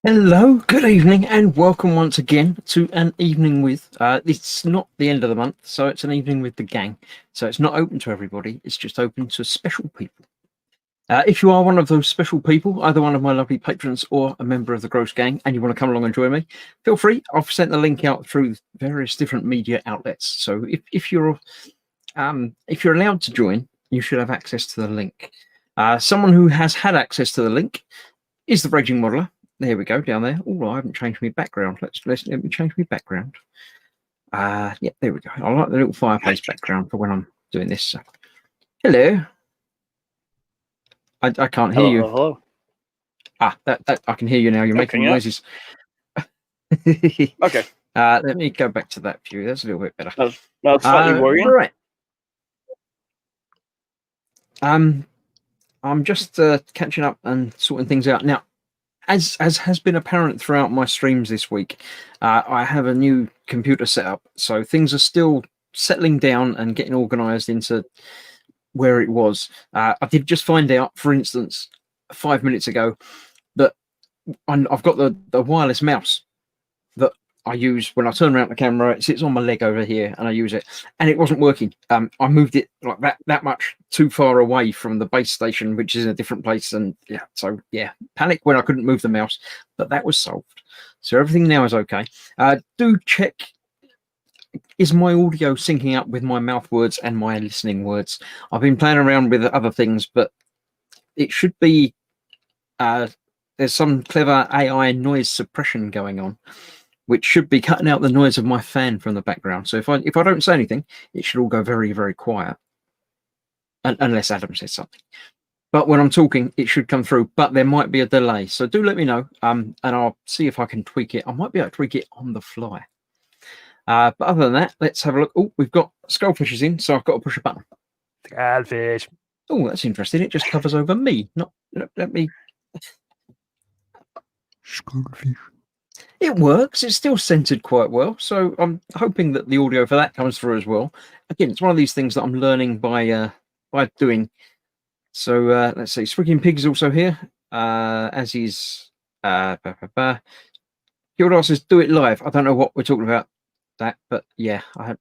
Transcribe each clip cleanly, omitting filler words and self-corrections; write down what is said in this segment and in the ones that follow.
Hello, good evening, and welcome once again to an evening with. It's not the end of the month, so it's an evening with the gang. So it's not open to everybody, it's just open to special people. If you are one of those special people, either one of my lovely patrons or a member of the Gross Gang, and you want to come along and join me, feel free. I've sent the link out through various different media outlets. So if you're allowed to join, you should have access to the link. Someone who has had access to the link is the Raging Modeler. There we go, down there. Oh, I haven't changed my background. Let me change my background. Yeah, there we go. I like the little fireplace background for when I'm doing this. So. Hello. I can't hear you. Hello. That I can hear you now. You're making noises. Okay. Let me go back to that view. That's a little bit better. That's slightly worrying. Right. I'm just catching up and sorting things out now. As has been apparent throughout my streams this week, I have a new computer set up, so things are still settling down and getting organised into where it was. I did just find out, for instance, 5 minutes ago, that I've got the wireless mouse that I use when I turn around the camera. It sits on my leg over here, and I use it, and it wasn't working. I moved it like that much too far away from the base station, which is in a different place, and panic when I couldn't move the mouse, but that was solved. So everything now is okay. Do check is my audio syncing up with my mouth words and my listening words? I've been playing around with other things, but it should be. There's some clever AI noise suppression going on, which should be cutting out the noise of my fan from the background. So if I don't say anything, it should all go very, very quiet, unless Adam says something. But when I'm talking, it should come through. But there might be a delay, so do let me know, and I'll see if I can tweak it. I might be able to tweak it on the fly. But other than that, let's have a look. Oh, we've got Skullfishes in, so I've got to push a button. Skullfish. Oh, that's interesting. It just covers over me. Not let me. Skullfish. It works. It's still centered quite well. So I'm hoping that the audio for that comes through as well. Again, it's one of these things that I'm learning by doing. So let's see. Swigging Pig is also here, as is Gildar says, do it live. I don't know what we're talking about that, but yeah, I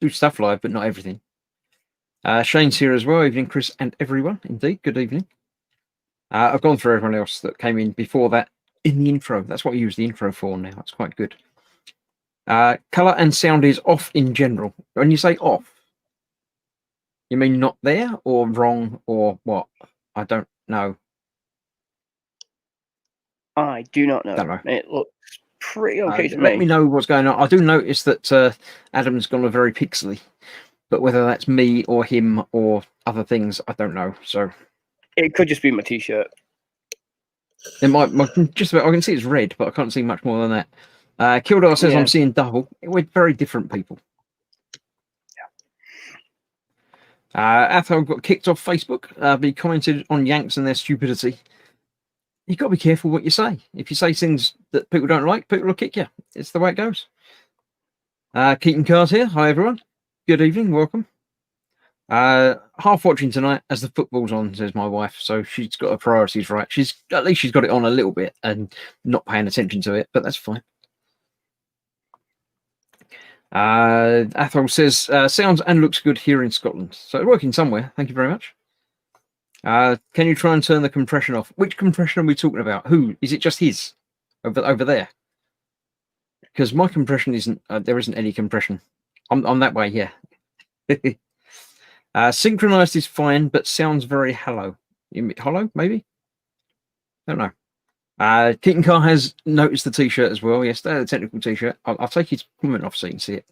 do stuff live, but not everything. Shane's here as well. Evening, Chris, and everyone. Indeed, good evening. I've gone through everyone else that came in before that in the intro. That's what I use the intro for now. It's quite good. Color and sound is off in general. When you say off, you mean not there or wrong or what? I don't know. I do not know. Don't know. It looks pretty okay to me. Let me know what's going on. I do notice that Adam's gone a very pixely, but whether that's me or him or other things, I don't know. So it could just be my t-shirt. It might just about. I can see it's red, but I can't see much more than that. Kildar says I'm seeing double. We're very different people. Athel got kicked off Facebook. He commented on Yanks and their stupidity. You've got to be careful what you say. If you say things that people don't like, people will kick you. It's the way it goes. Keaton Carr's here. Hi, everyone. Good evening. Welcome. Half watching tonight as the football's on, says my wife. So she's got her priorities right. At least she's got it on a little bit and not paying attention to it, but that's fine. Athol says, sounds and looks good here in Scotland. So it's working somewhere. Thank you very much. Can you try and turn the compression off? Which compression are we talking about? Who? Is it just his? Over there? Because my compression isn't, there isn't any compression. I'm that way, yeah. Synchronized is fine, but sounds very hollow. Hollow, maybe? Don't know. Keaton Carr has noticed the t-shirt as well. Yes, the technical t-shirt. I'll take his comment off so you can see it.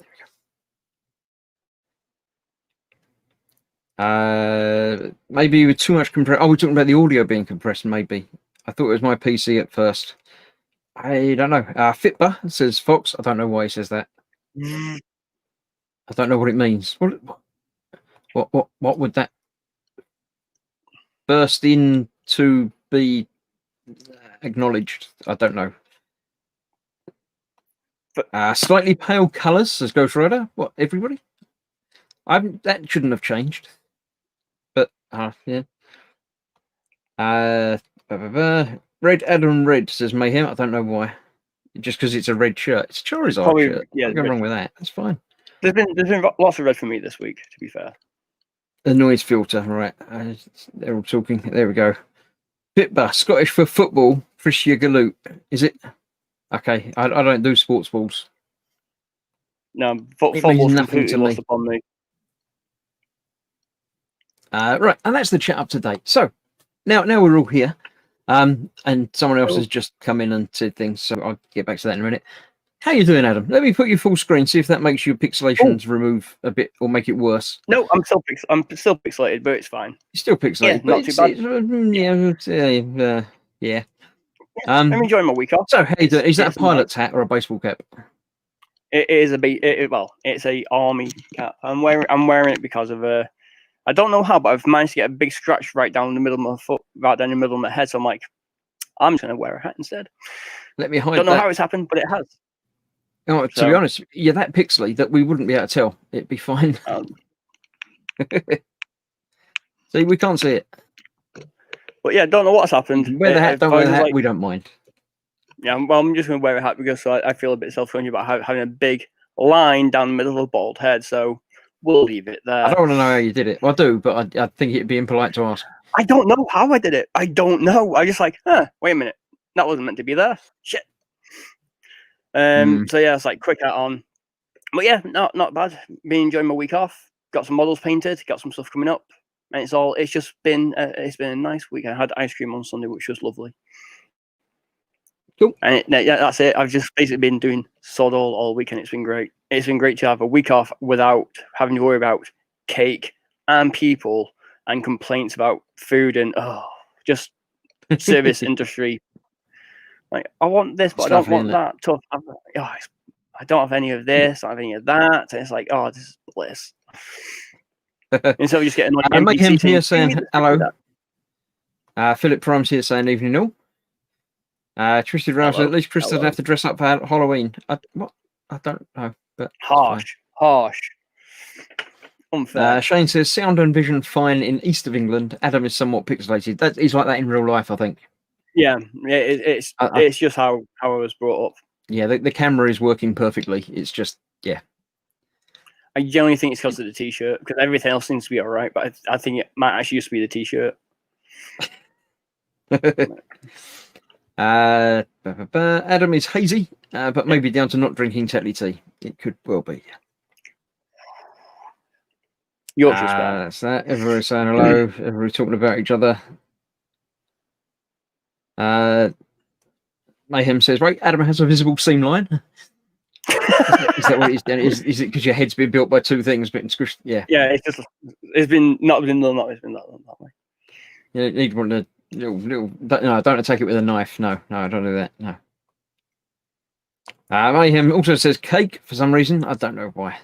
There we go. Maybe with too much compression. Oh, we're talking about the audio being compressed, maybe. I thought it was my PC at first. I don't know. Fitba says Fox. I don't know why he says that. I don't know what it means. What would that burst in to be acknowledged? I don't know. Slightly pale colours, says Ghost Rider. What, everybody? That shouldn't have changed. But yeah. Red Adam Red, says Mayhem. I don't know why. Just because it's a red shirt. It's a Charizard shirt. Yeah, nothing wrong with that. That's fine. There's been lots of red for me this week, to be fair. The noise filter, right? They're all talking. There we go. Pitba, Scottish for football. Frisia Galoot. Is it? Okay, I don't do sports balls. No, football's completely lost upon me. Right, and that's the chat up to date. So now we're all here, and someone else has just come in and said things. So I'll get back to that in a minute. How you doing, Adam? Let me put you full screen. See if that makes your pixelations remove a bit or make it worse. No, I'm still pixelated, but it's fine. You're still pixelated, yeah, not too bad. Yeah. I'm enjoying my week off. So how you doing? Is that a pilot's hat or a baseball cap? It is it's a army cap. I'm wearing it because of I don't know how, but I've managed to get a big scratch right down the middle of my foot, right down the middle of my head. So I'm like, I'm just gonna wear a hat instead. Let me hide. Don't know how it's happened, but it has. Oh, to be honest, you're that pixely that we wouldn't be able to tell. It'd be fine. See, we can't see it. But yeah, don't know what's happened. Wear the hat, don't wear the hat. We don't mind. Yeah, well, I'm just going to wear a hat because I feel a bit self-conscious about having a big line down the middle of a bald head. So we'll leave it there. I don't want to know how you did it. Well, I do, but I think it'd be impolite to ask. I don't know how I did it. I don't know. I just like, wait a minute. That wasn't meant to be there. Shit. So yeah, it's like quick hat on. But yeah, not bad. Been enjoying my week off. Got some models painted. Got some stuff coming up, and it's just been a nice week. I had ice cream on Sunday, which was lovely. Cool. And yeah, that's it. I've just basically been doing sod all week, and it's been great. It's been great to have a week off without having to worry about cake and people and complaints about food and just service industry. Like, I want this, but I don't want that. Tough. I don't have any of this. I don't have any of that. And it's like, this is bliss. Instead of just getting like make him here saying hello. That. Philip Prime's here saying evening all. Tristan Rouse, at least Chris doesn't have to dress up for Halloween. I don't know, but harsh. Unfair. Shane says sound and vision fine in east of England. Adam is somewhat pixelated. He's like that in real life, I think. Yeah, it's just how I was brought up. Yeah, the camera is working perfectly. It's just I generally think it's because of the t-shirt, because everything else seems to be all right, but I think it might actually just be the t-shirt. Adam is hazy, but maybe down to not drinking Tetley tea. It could well be. You're just bad. That's that. Everyone's saying hello. Everyone's talking about each other. Mayhem says, right, Adam has a visible seam line. Is that what it is? Is it because your head's been built by two things, but squished? Yeah. Yeah, it's been not been done that way. You need one to little. No, don't attack it with a knife. No, I don't do that. No. Mayhem also says cake for some reason. I don't know why.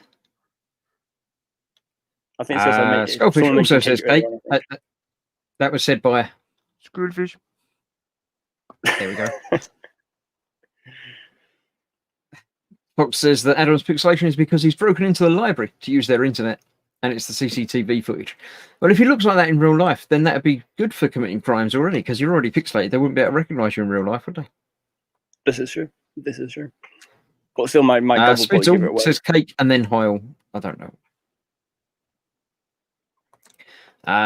I think it's Skullfish also says cake. That was said by Skullfish. There we go. Fox says that Adam's pixelation is because he's broken into the library to use their internet, and it's the CCTV footage. Well, if he looks like that in real life, then that'd be good for committing crimes already, because you're already pixelated. They wouldn't be able to recognise you in real life, would they? This is true. But still, my double point give it away. Says cake and then Heil. I don't know.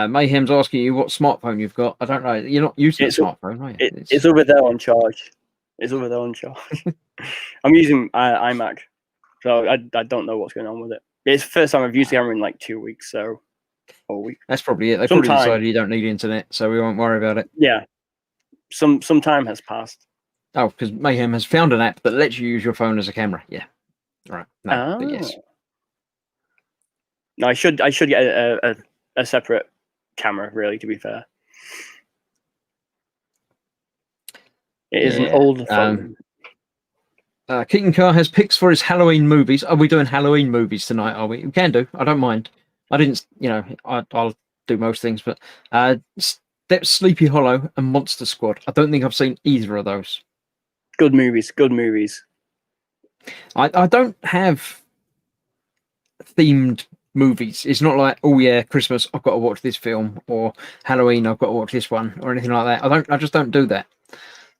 Mayhem's asking you what smartphone you've got. I don't know. You're not using a smartphone, right? It's over there on charge. I'm using iMac, so I don't know what's going on with it. It's the first time I've used the camera in like 2 weeks, so a week. That's probably it. They probably decided you don't need internet, so we won't worry about it. Yeah, some time has passed. Oh, because Mayhem has found an app that lets you use your phone as a camera. Yeah, right. No, but yes. No, I should get a separate camera. Really, to be fair, it is an old phone. Keaton Carr has picks for his Halloween movies. Are we doing Halloween movies tonight? Are we? We can do. I don't mind. I didn't. I'll do most things, but Sleepy Hollow and Monster Squad. I don't think I've seen either of those. Good movies. I don't have themed movies. It's not like, oh yeah, Christmas, I've got to watch this film, or Halloween, I've got to watch this one, or anything like that. I just don't do that.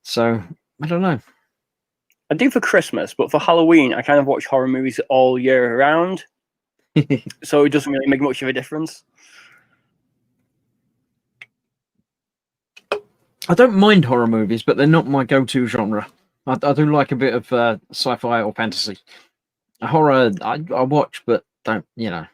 So I don't know. I do for Christmas, but for Halloween, I kind of watch horror movies all year round. So it doesn't really make much of a difference. I don't mind horror movies, but they're not my go-to genre. I do like a bit of sci-fi or fantasy. Horror, I watch, but don't, Yeah,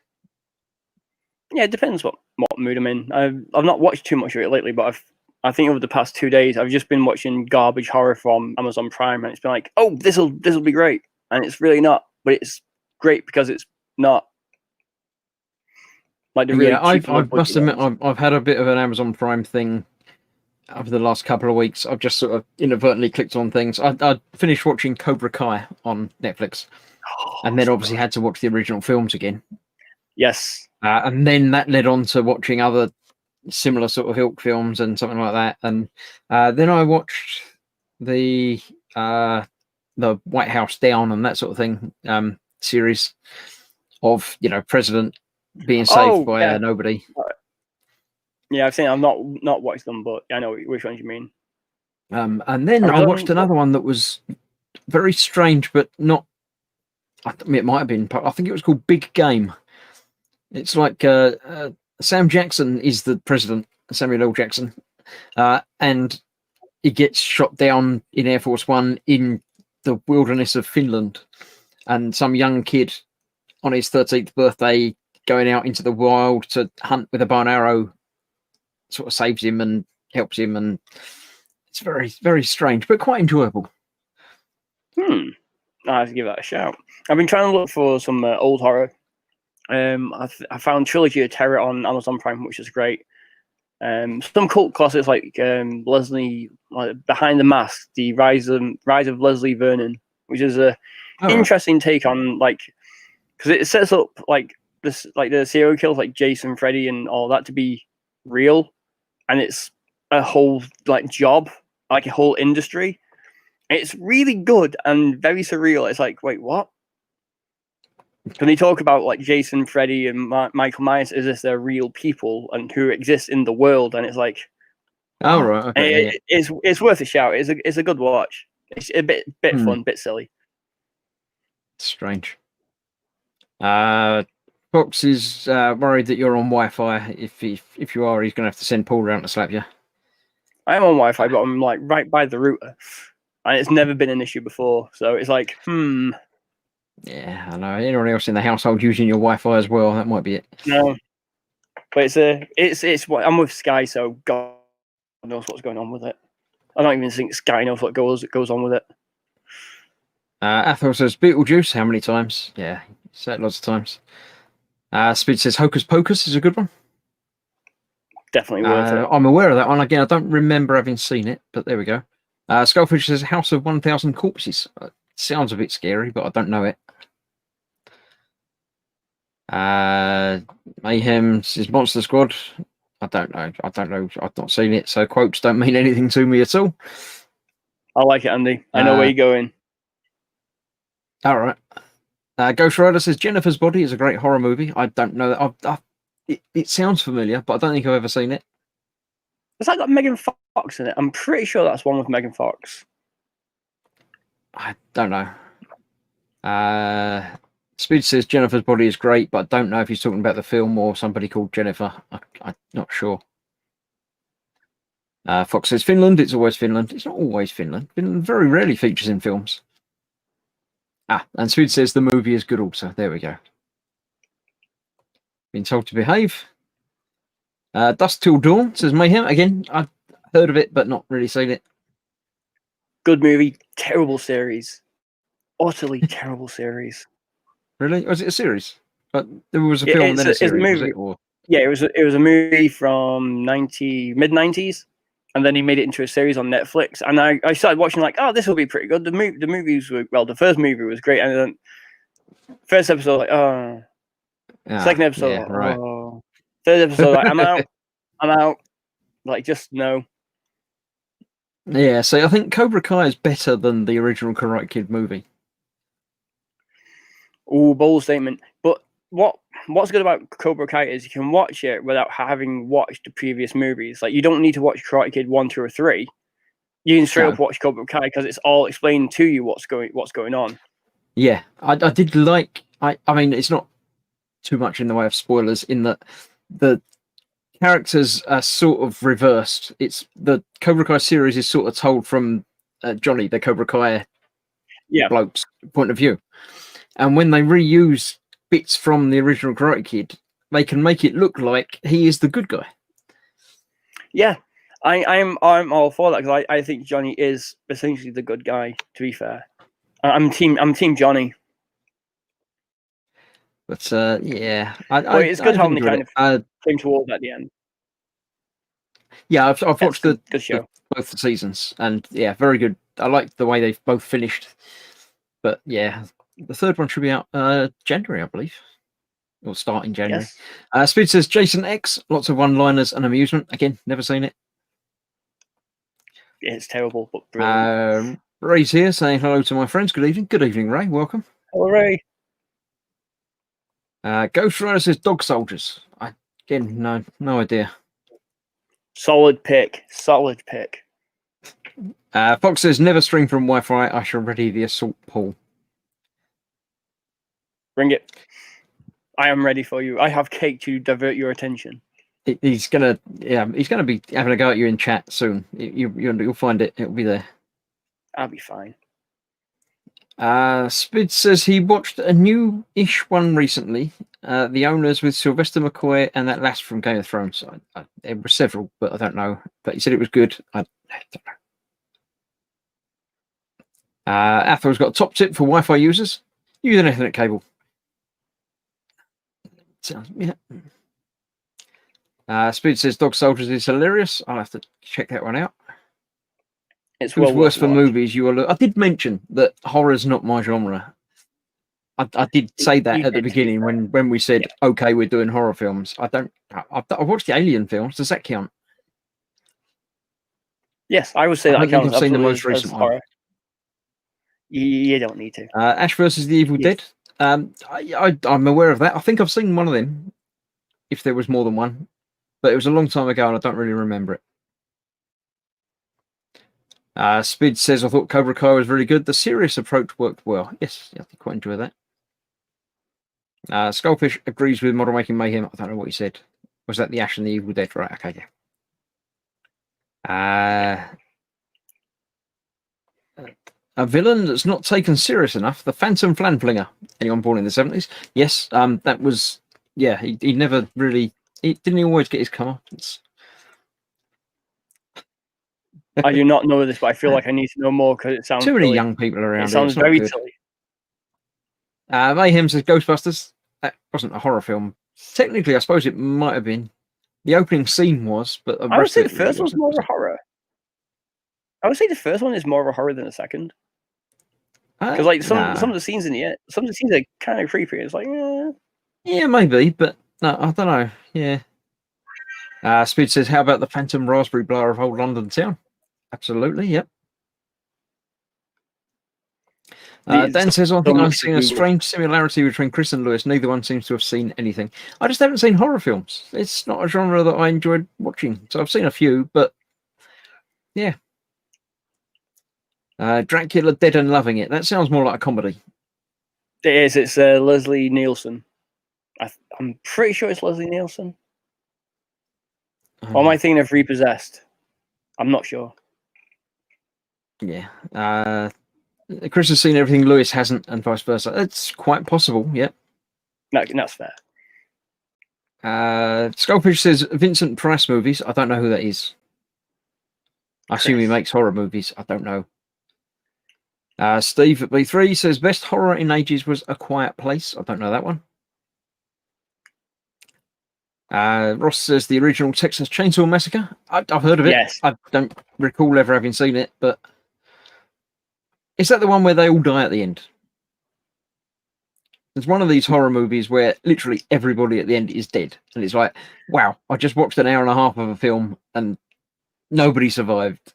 it depends what mood I'm in. I've not watched too much of it lately, but I think over the past 2 days, I've just been watching garbage horror from Amazon Prime, and it's been like, oh, this'll be great, and it's really not, but it's great because it's not. Like the really I must admit, I've had a bit of an Amazon Prime thing over the last couple of weeks. I've just sort of inadvertently clicked on things. I finished watching Cobra Kai on Netflix, and then obviously had to watch the original films again. Yes. And then that led on to watching other similar sort of ilk films and something like that. And then I watched the White House Down and that sort of thing series of President being saved by nobody. Yeah, I've seen. I've not watched them, but I know which ones you mean. And then I watched another one that was very strange, but not. I mean, it might have been. I think it was called Big Game. It's like Sam Jackson is the president, Samuel L. Jackson, and he gets shot down in Air Force One in the wilderness of Finland, and some young kid on his 13th birthday, going out into the wild to hunt with a bow and arrow, sort of saves him and helps him, and it's very, very strange, but quite enjoyable. I have to give that a shout. I've been trying to look for some old horror. I found Trilogy of Terror on Amazon Prime, which is great. Some cult classics like Leslie, Behind the Mask, the Rise of Leslie Vernon, which is a interesting take on because it sets up this the serial killers like Jason, Freddy, and all that to be real, and it's a whole job, like a whole industry. It's really good and very surreal. It's like, wait, what? When they talk about Jason, Freddy, and Michael Myers, is this they're real people and who exist in the world? And it's like, oh right, okay, it's worth a shout. It's a good watch. It's a bit fun, bit silly. Strange. Fox is worried that you're on Wi-Fi. If you are, he's going to have to send Paul around to slap you. I am on Wi-Fi, but I'm right by the router, and it's never been an issue before. So it's like, Yeah, I know. Anyone else in the household using your Wi-Fi as well? That might be it. No, but it's what I'm with Sky, so God knows what's going on with it. I don't even think Sky knows what goes on with it. Athel says Beetlejuice. How many times? Yeah, said lots of times. Speed says Hocus Pocus is a good one. Definitely worth it. I'm aware of that one. Again, I don't remember having seen it, but there we go. Skullfish says House of 1,000 Corpses. Sounds a bit scary, but I don't know it. Mayhem says Monster Squad. I don't know. I've not seen it, so quotes don't mean anything to me at all. I like it, Andy. I know where you're going. All right. Ghost Rider says Jennifer's Body is a great horror movie. I don't know that. It sounds familiar, but I don't think I've ever seen it. Has that got Megan Fox in it? I'm pretty sure that's one with Megan Fox. I don't know. Speed says Jennifer's Body is great, but I don't know if he's talking about the film or somebody called Jennifer. I'm not sure. Fox says Finland. It's always Finland. It's not always Finland. Finland very rarely features in films. And Speed says the movie is good also. There we go. Been told to behave. Dusk Till Dawn says Mayhem. Again, I've heard of it, but not really seen it. Good movie. Terrible series. Utterly terrible series. Really? Was it a series? But there was a film and then a series, was it? Or... Yeah, it was a movie from mid-90s, and then he made it into a series on Netflix. And I started watching this will be pretty good. The movies were the first movie was great, and then first episode second episode right. third episode I'm out. Just no. Yeah, so I think Cobra Kai is better than the original Karate Kid movie. Oh, bold statement. But what's good about Cobra Kai is you can watch it without having watched the previous movies. You don't need to watch Karate Kid 1, 2, or 3. You can straight up watch Cobra Kai because it's all explained to you what's going on. Yeah, I did like. I mean, it's not too much in the way of spoilers in that the characters are sort of reversed. It's the Cobra Kai series is sort of told from Johnny, the Cobra Kai bloke's point of view. And when they reuse bits from the original Karate Kid, they can make it look like he is the good guy. Yeah, I'm all for that because I think Johnny is essentially the good guy. To be fair, I'm team Johnny. But yeah, it's good how they kind of came towards at the end. Yeah, I've watched good show. Both the seasons, and yeah, very good. I like the way they've both finished. But yeah. The third one should be out January, I believe. Or start in January. Yes. Speed says Jason X, lots of one-liners and amusement. Again, never seen it. Yeah, it's terrible, but brilliant. Ray's here saying hello to my friends. Good evening. Good evening, Ray. Welcome. Hello, Ray. Ghost Rider says Dog Soldiers. Again, no idea. Solid pick. Fox says never stream from Wi-Fi. I shall ready the assault pool. Bring it. I am ready for you. I have cake to divert your attention. He's gonna be having a go at you in chat soon. You'll find it. It'll be there. I'll be fine. Spid says he watched a new-ish one recently. The Owners with Sylvester McCoy and that lass from Game of Thrones. There were several, but I don't know. But he said it was good. I don't know. Athel's got a top tip for Wi-Fi users: use an Ethernet cable. Yeah. Spid says Dog Soldiers is hilarious. I'll have to check that one out. It's Who's well worse worth for watching. movies? I did mention that horror's not my genre. I did say that You at the did, to be beginning when we said, okay, we're doing horror films. I watched the Alien films. Does that count? Yes, I would say I that don't think counts I've seen the absolutely most recent as one. horror. You don't need to. Ash versus the Evil Yes. Dead. I'm aware of that. I think I've seen one of them, if there was more than one. But it was a long time ago and I don't really remember it. Spid says, I thought Cobra Kai was really good. The serious approach worked well. Yes, I quite enjoy that. Skullfish agrees with Model Making Mayhem. I don't know what he said. Was that the Ash and the Evil Dead? Right, okay, yeah. A villain that's not taken serious enough. The Phantom Flanflinger. Anyone born in the 70s? Yes, that was... Yeah, he never really... Didn't he always get his comeuppance? I do not know this, but I feel like I need to know more because it sounds Too many silly. young people around. It sounds it's not very good. silly. Mayhem says Ghostbusters. That wasn't a horror film. Technically, I suppose it might have been. The opening scene was, but I would say the first one's more of a horror. I would say the first one is more of a horror than the second. Because like some of the scenes in the end, some of the scenes are kind of creepy. It's like, yeah, maybe, but no, I don't know. Yeah. Speed says, how about the Phantom Raspberry Blower of old London town? Absolutely, yep. Dan says, I think I've seen a strange similarity between Chris and Lewis. Neither one seems to have seen anything. I just haven't seen horror films. It's not a genre that I enjoyed watching. So I've seen a few, but yeah. Dracula Dead and Loving It. That sounds more like a comedy. It is. It's Leslie Nielsen. I'm pretty sure it's Leslie Nielsen. Or am I thinking of Repossessed? I'm not sure. Yeah. Chris has seen everything Lewis hasn't, and vice versa. It's quite possible, yeah. That's fair. Skullfish says Vincent Price movies. I don't know who that is. I assume he makes horror movies. I don't know. Steve at B3 says best horror in ages was A Quiet Place. I don't know that one. Ross says the original Texas Chainsaw Massacre. I've heard of it. Yes. I don't recall ever having seen it, but is that the one where they all die at the end? It's one of these horror movies where literally everybody at the end is dead. And it's like, wow, I just watched an hour and a half of a film and nobody survived.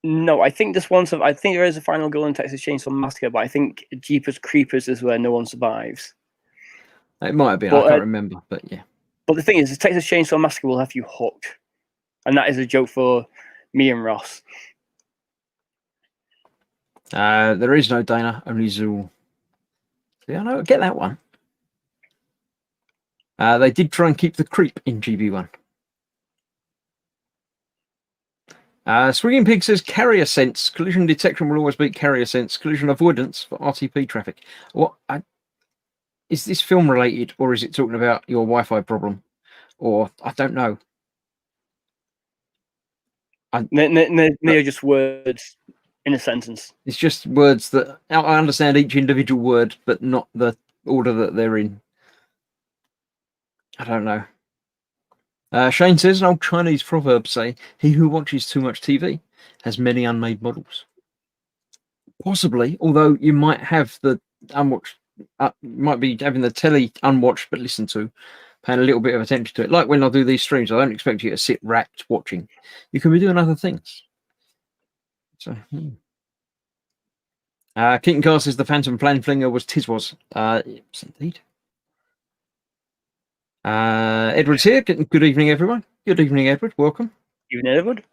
No, I think I think there is a final girl in Texas Chainsaw Massacre, but I think Jeepers Creepers is where no one survives. It might have been. I can't remember, but yeah. But the thing is, the Texas Chainsaw Massacre will have you hooked. And that is a joke for me and Ross. There is no Dana, only Zool. Yeah, I know. Get that one. They did try and keep the creep in GB1. Swinging Pig says carrier sense. Collision detection will always beat carrier sense. Collision avoidance for RTP traffic. What is this film related, or is it talking about your Wi-Fi problem? Or I don't know. They're just words in a sentence. It's just words that I understand each individual word, but not the order that they're in. I don't know. Shane says an old Chinese proverb say, he who watches too much TV has many unmade models. Possibly, although you might have the unwatched, might be having the telly unwatched but listened to, paying a little bit of attention to it. Like when I do these streams, I don't expect you to sit rapt watching. You can be doing other things. So, Keaton Carr says the Phantom Flanflinger was Tiswas. Yes, indeed. Edward's here. Good evening, everyone. Good evening, Edward. Welcome. Evening, Edward.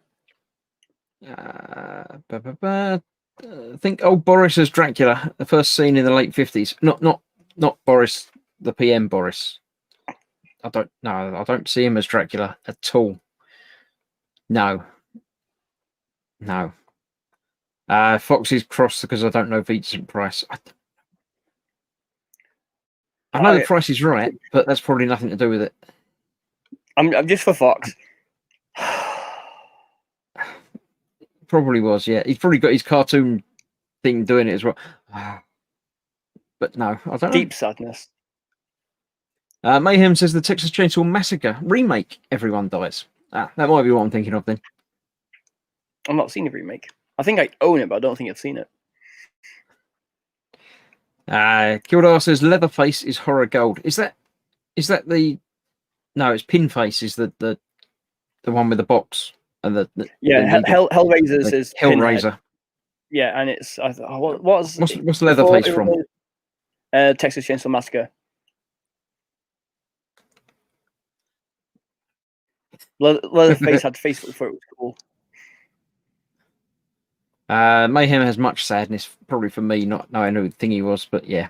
I think old Boris as Dracula, the first scene in the late 50s. Not Boris, the PM Boris. I don't see him as Dracula at all. No. Fox's Cross, because I don't know Vincent Price. I know the price is right, but that's probably nothing to do with it. I'm just for Fox. Probably was, yeah. He's probably got his cartoon thing doing it as well. But no, I don't know. Deep sadness. Mayhem says the Texas Chainsaw Massacre remake, Everyone Dies. That might be what I'm thinking of then. I've not seen the remake. I think I own it, but I don't think I've seen it. Kildar says Leatherface is horror gold. Is that the? No, it's Pinface is the one with the box and the Hellraiser is Hellraiser. Pinhead. Yeah, and it's what's Leatherface from? Texas Chainsaw Massacre. Leatherface had Facebook for it. Was cool. Mayhem has much sadness, probably for me, not knowing who Thingy was, but yeah.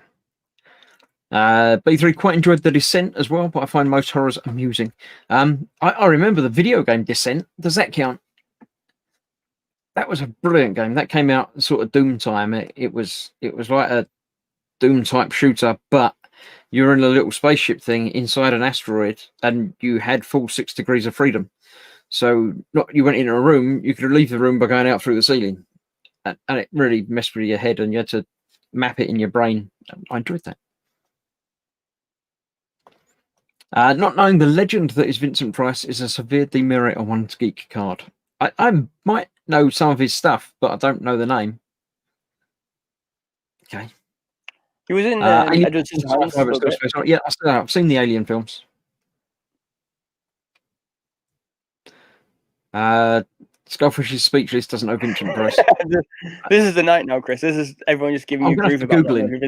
B3 quite enjoyed The Descent as well, but I find most horrors amusing. I remember the video game Descent. Does that count? That was a brilliant game. That came out sort of Doom time. It was like a Doom type shooter, but you're in a little spaceship thing inside an asteroid, and you had full 6 degrees of freedom. So you went in a room, you could leave the room by going out through the ceiling, and it really messed with your head, and you had to map it in your brain. I enjoyed that. Not knowing the legend that is Vincent Price is a severe demerit on one's geek card. I might know some of his stuff, but I don't know the name. Okay. He was in Edward Scissorhands. Yeah, I've seen the Alien films. Skullfish is speechless, doesn't know Vincent Price. This is the night now, Chris. This is everyone just giving you grief about Google him.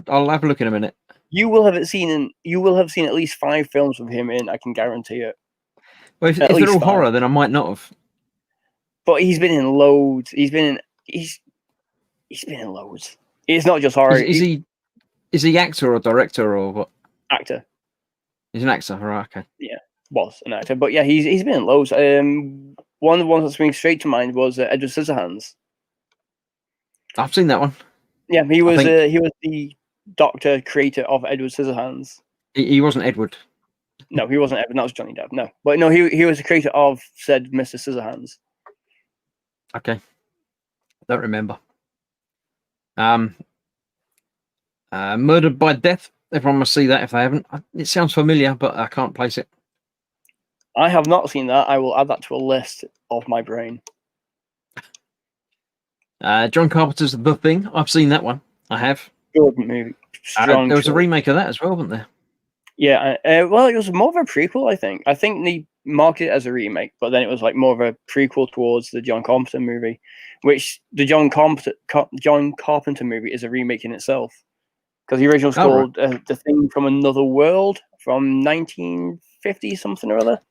I'll have a look in a minute. You will have seen at least 5 films with him in. I can guarantee it. Well, if they're all horror, then I might not have. But he's been in loads. He's been in loads. It's not just horror. Is he actor or director or what? Actor. He's an actor, right? Okay. Yeah, was an actor, but yeah, he's been in loads. One of the ones that springs straight to mind was Edward Scissorhands. I've seen that one. Yeah, he was the doctor creator of Edward Scissorhands. He wasn't Edward. No, he wasn't Edward. That was Johnny Depp. No, but no, he was the creator of said Mr. Scissorhands. Okay, don't remember. Murdered by Death. Everyone must see that if they haven't. It sounds familiar, but I can't place it. I have not seen that. I will add that to a list of my brain. John Carpenter's The Thing. I've seen that one. I have. Good movie. There was a remake of that as well, wasn't there? Yeah. Well, it was more of a prequel, I think. I think they marketed it as a remake, but then it was like more of a prequel towards the John Carpenter movie, which the John Carpenter movie is a remake in itself. Because the original was called The Thing from Another World from 1950 something or other.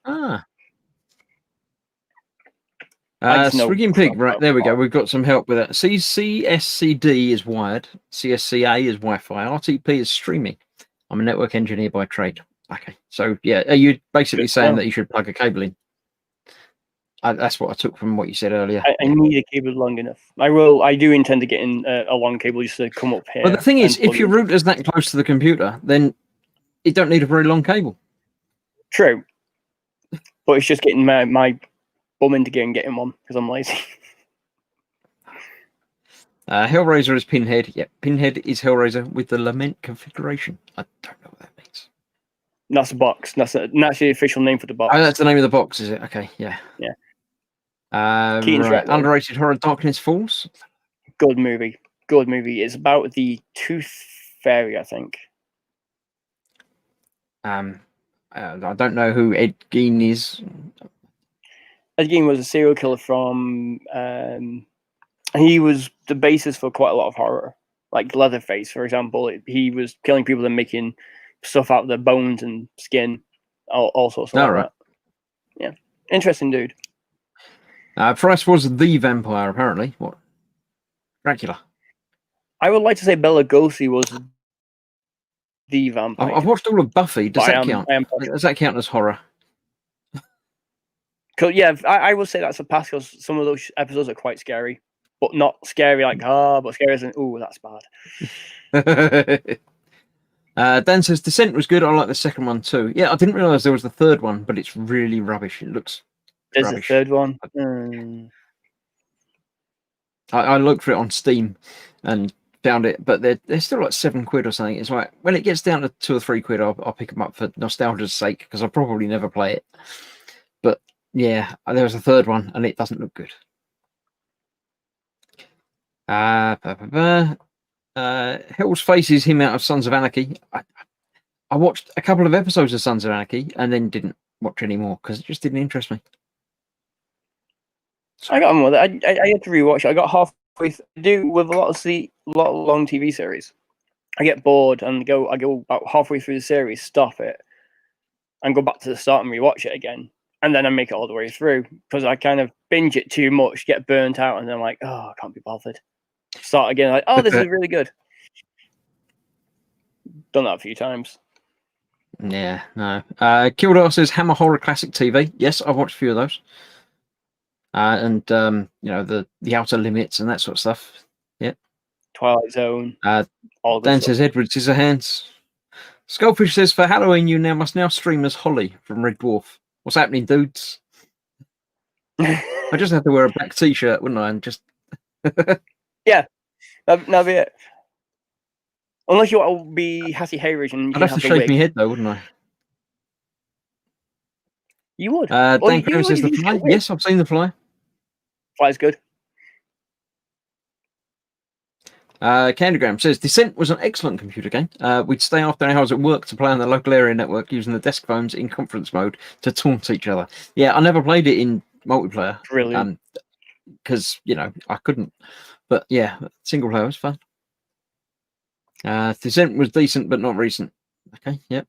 Frigging Pig, right, there we go. We've got some help with that. CSCD is wired. CSCA is Wi-Fi. RTP is streaming. I'm a network engineer by trade. Okay, so yeah, are you basically saying that you should plug a cable in? That's what I took from what you said earlier. I need a cable long enough. I do intend to get in a long cable just to come up here. But the thing is, if your router's that close to the computer, then you don't need a very long cable. True. But it's just getting my bum into getting one because I'm lazy. Hellraiser is Pinhead. Yeah, Pinhead is Hellraiser with the Lament configuration. I don't know what that means. That's a box. That's the official name for the box. Oh, that's the name of the box, is it? Okay, yeah. Yeah. Right. Underrated Horror Darkness Falls. Good movie. Good movie. It's about the Tooth Fairy, I think. I don't know who Ed Gein is. Ed Gein was a serial killer from. He was the basis for quite a lot of horror, like Leatherface, for example. He was killing people and making stuff out of their bones and skin, all sorts of that. Yeah, interesting dude. Price was the vampire, apparently. What? Dracula. I would like to say Bela Lugosi was the vampire. I've watched all of Buffy. Does that count? Does that count as horror? Yeah, I would say that's a pass because some of those episodes are quite scary. but not scary like but scary as in that's bad. Dan says Descent was good. I like the second one too. Yeah, I didn't realize there was the third one, but it's really rubbish. It looks There's rubbish. a third one. I looked for it on Steam and found it, but they're still like £7 or something. It's like when it gets down to £2 or £3, I'll pick them up for nostalgia's sake because I'll probably never play it. But yeah, there was a third one and it doesn't look good. Hell's Faces him out of Sons of Anarchy. I watched a couple of episodes of Sons of Anarchy and then didn't watch anymore because it just didn't interest me. I got on with it. I had to rewatch it. I got halfway through with a lot of long TV series. I get bored and I go about halfway through the series, stop it, and go back to the start and rewatch it again. And then I make it all the way through because I kind of binge it too much, get burnt out, and then I'm like, I can't be bothered. Start again, like, this is really good. Done that a few times. Yeah, no. Kildar says Hammer Horror Classic TV. Yes, I've watched a few of those. And the Outer Limits and that sort of stuff. Yeah. Twilight Zone. All Dan says Edward Scissorhands. Skullfish says for Halloween you must now stream as Holly from Red Dwarf. What's happening, dudes? I just have to wear a black t-shirt, wouldn't I? And just yeah, that'd be it. Unless you want to be Hattie Hayridge and I'd have to shave my head though, wouldn't I? You would. Dan Graham says The Fly. Yes, I've seen The Fly. Fly's good. Candygram says Descent was an excellent computer game. We'd stay after hours at work to play on the local area network using the desk phones in conference mode to taunt each other. Yeah, I never played it in multiplayer. Brilliant. Because I couldn't. But yeah, single player was fun. Descent was decent but not recent. Okay, yep.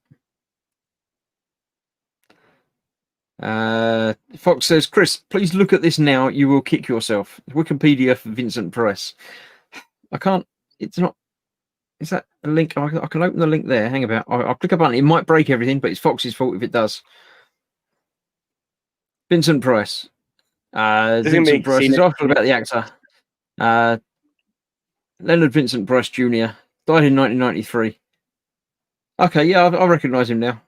Fox says, Chris, please look at this now. You will kick yourself. Wikipedia for Vincent Price. I can't. It's not. Is that a link? I can open the link there. Hang about. I'll click a button. It might break everything, but it's Fox's fault if it does. Vincent Price. Vincent Price is asking about the actor. Leonard Vincent Price Jr. died in 1993. Okay, yeah, I recognise him now.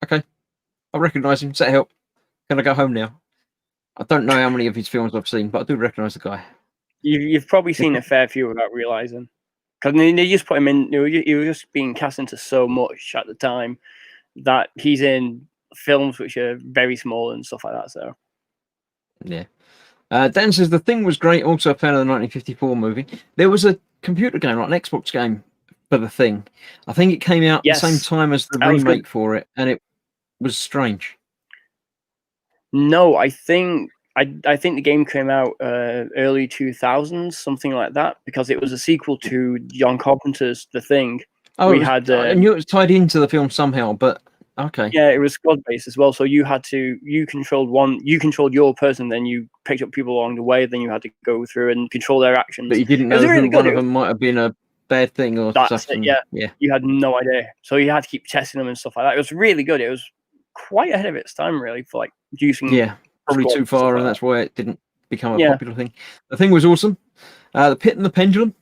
Okay, I recognise him. Does that help? Can I go home now? I don't know how many of his films I've seen, but I do recognise the guy. You've probably seen a fair few without realising. Because they just put him in, he was just being cast into so much at the time that he's in films which are very small and stuff like that. So, yeah. Dan says The Thing was great. Also a fan of the 1954 movie. There was a computer game, like an Xbox game for The Thing. I think it came out at the same time as the remake for it, and it was strange. No, I think the game came out early 2000s, something like that, because it was a sequel to John Carpenter's The Thing. Oh, I knew it was tied into the film somehow, but okay. Yeah, it was squad based as well. So you controlled your person, then you picked up people along the way, then you had to go through and control their actions. But you didn't know who one of them might have been a bad thing or something. Yeah. You had no idea. So you had to keep testing them and stuff like that. It was really good. It was quite ahead of its time, really, for like producing. Yeah, probably too far, and that's why it didn't become a popular thing. The Thing was awesome. The Pit and the Pendulum.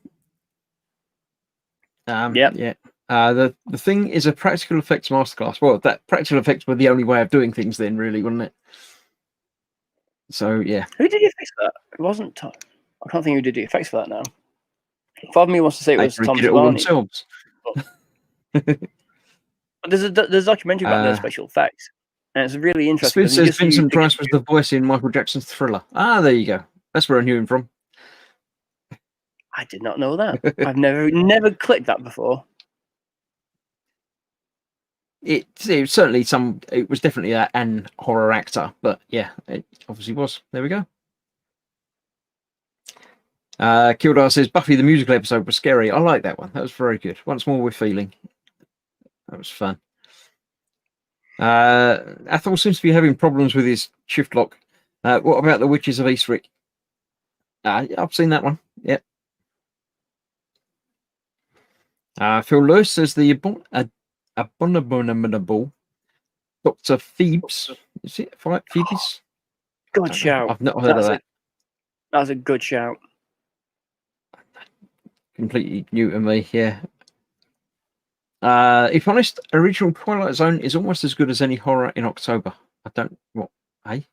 Yeah. The Thing is a practical effects masterclass. Well, that practical effects were the only way of doing things then, really, wasn't it? So yeah. Who did the effects for that? It wasn't Tom. I can't think who did the effects for that now. Part of me wants to say it was Tom Savani. But there's a documentary about their special effects, and it's really interesting. Smith says Vincent Price was the voice in Michael Jackson's Thriller. Ah, there you go. That's where I knew him from. I did not know that. I've never clicked that before. It certainly it was definitely an horror actor, but yeah, it obviously was. There we go. Kildar says Buffy the musical episode was scary. I like that one. That was very good. Once more with feeling. That was fun. Athol seems to be having problems with his shift lock. What about the Witches of Eastwick? I've seen that one. Yep. Phil Lewis says the abominable Dr. Phoebes. Is it Phoebes? Good show. I've not heard of that. That's a good shout. Completely new to me. Yeah. If honest, original Twilight Zone is almost as good as any horror in October. I don't what, hey?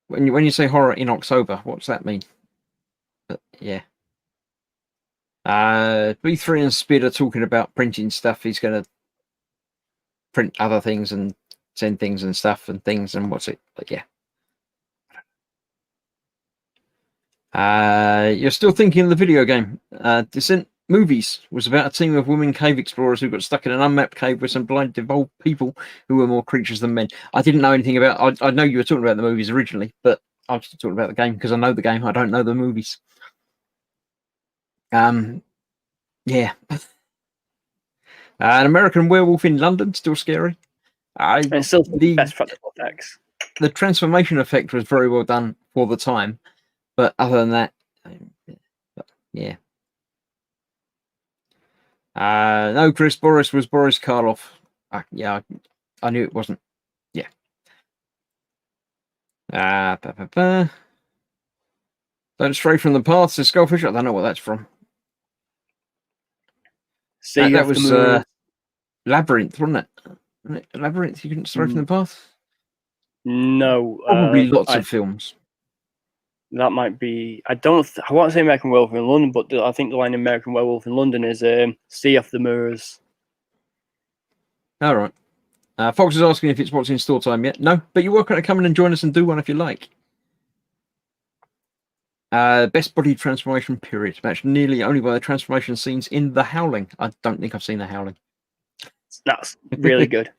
When you say horror in October, what's that mean? But, yeah. B3 and Spid are talking about printing stuff. He's going to print other things and send things and stuff and things and what's it? But yeah. You're still thinking of the video game. Descent Movies was about a team of women cave explorers who got stuck in an unmapped cave with some blind devolved people who were more creatures than men. I didn't know anything about. I know you were talking about the movies originally, but I was talking about the game because I know the game. I don't know the movies. Yeah. An American Werewolf in London, still scary. And still the best practical effects. The transformation effect was very well done for the time, but other than that, yeah. No, Chris Boris was Boris Karloff. Yeah, I knew it wasn't. Yeah. Don't stray from the path, says Skullfish. I don't know what that's from. That was Labyrinth, wasn't it? Labyrinth, you couldn't stray from the path? No. Probably lots of films. That might be. I want to say American Werewolf in London, but I think the line American Werewolf in London is "Sea of the Mirrors." All right. Fox is asking if it's what's in store time yet. No, but you're welcome to come in and join us and do one if you like. Best body transformation period, matched nearly only by the transformation scenes in The Howling. I don't think I've seen The Howling. That's really good.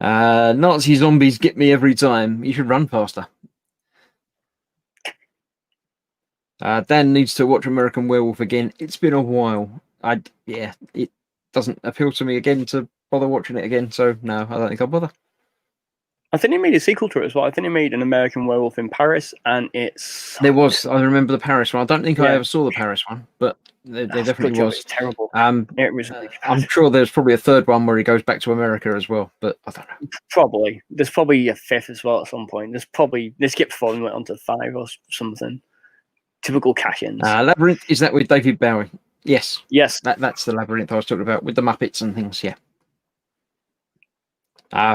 Nazi zombies get me every time. You should run faster. Dan needs to watch American Werewolf again. It's been a while. It doesn't appeal to me again to bother watching it again. So no, I don't think I'll bother. I think they made a sequel to it as well. I think they made an American Werewolf in Paris, and it's there was. I remember the Paris one. I don't think I ever saw the Paris one, but there definitely was. It's terrible. It was. I'm sure there's probably a third one where he goes back to America as well, but I don't know. Probably there's probably a fifth as well at some point. They skipped 4 and went on to 5 or something. Typical cash-ins. Labyrinth, is that with David Bowie? Yes. Yes. That's the Labyrinth I was talking about with the Muppets and things. Yeah.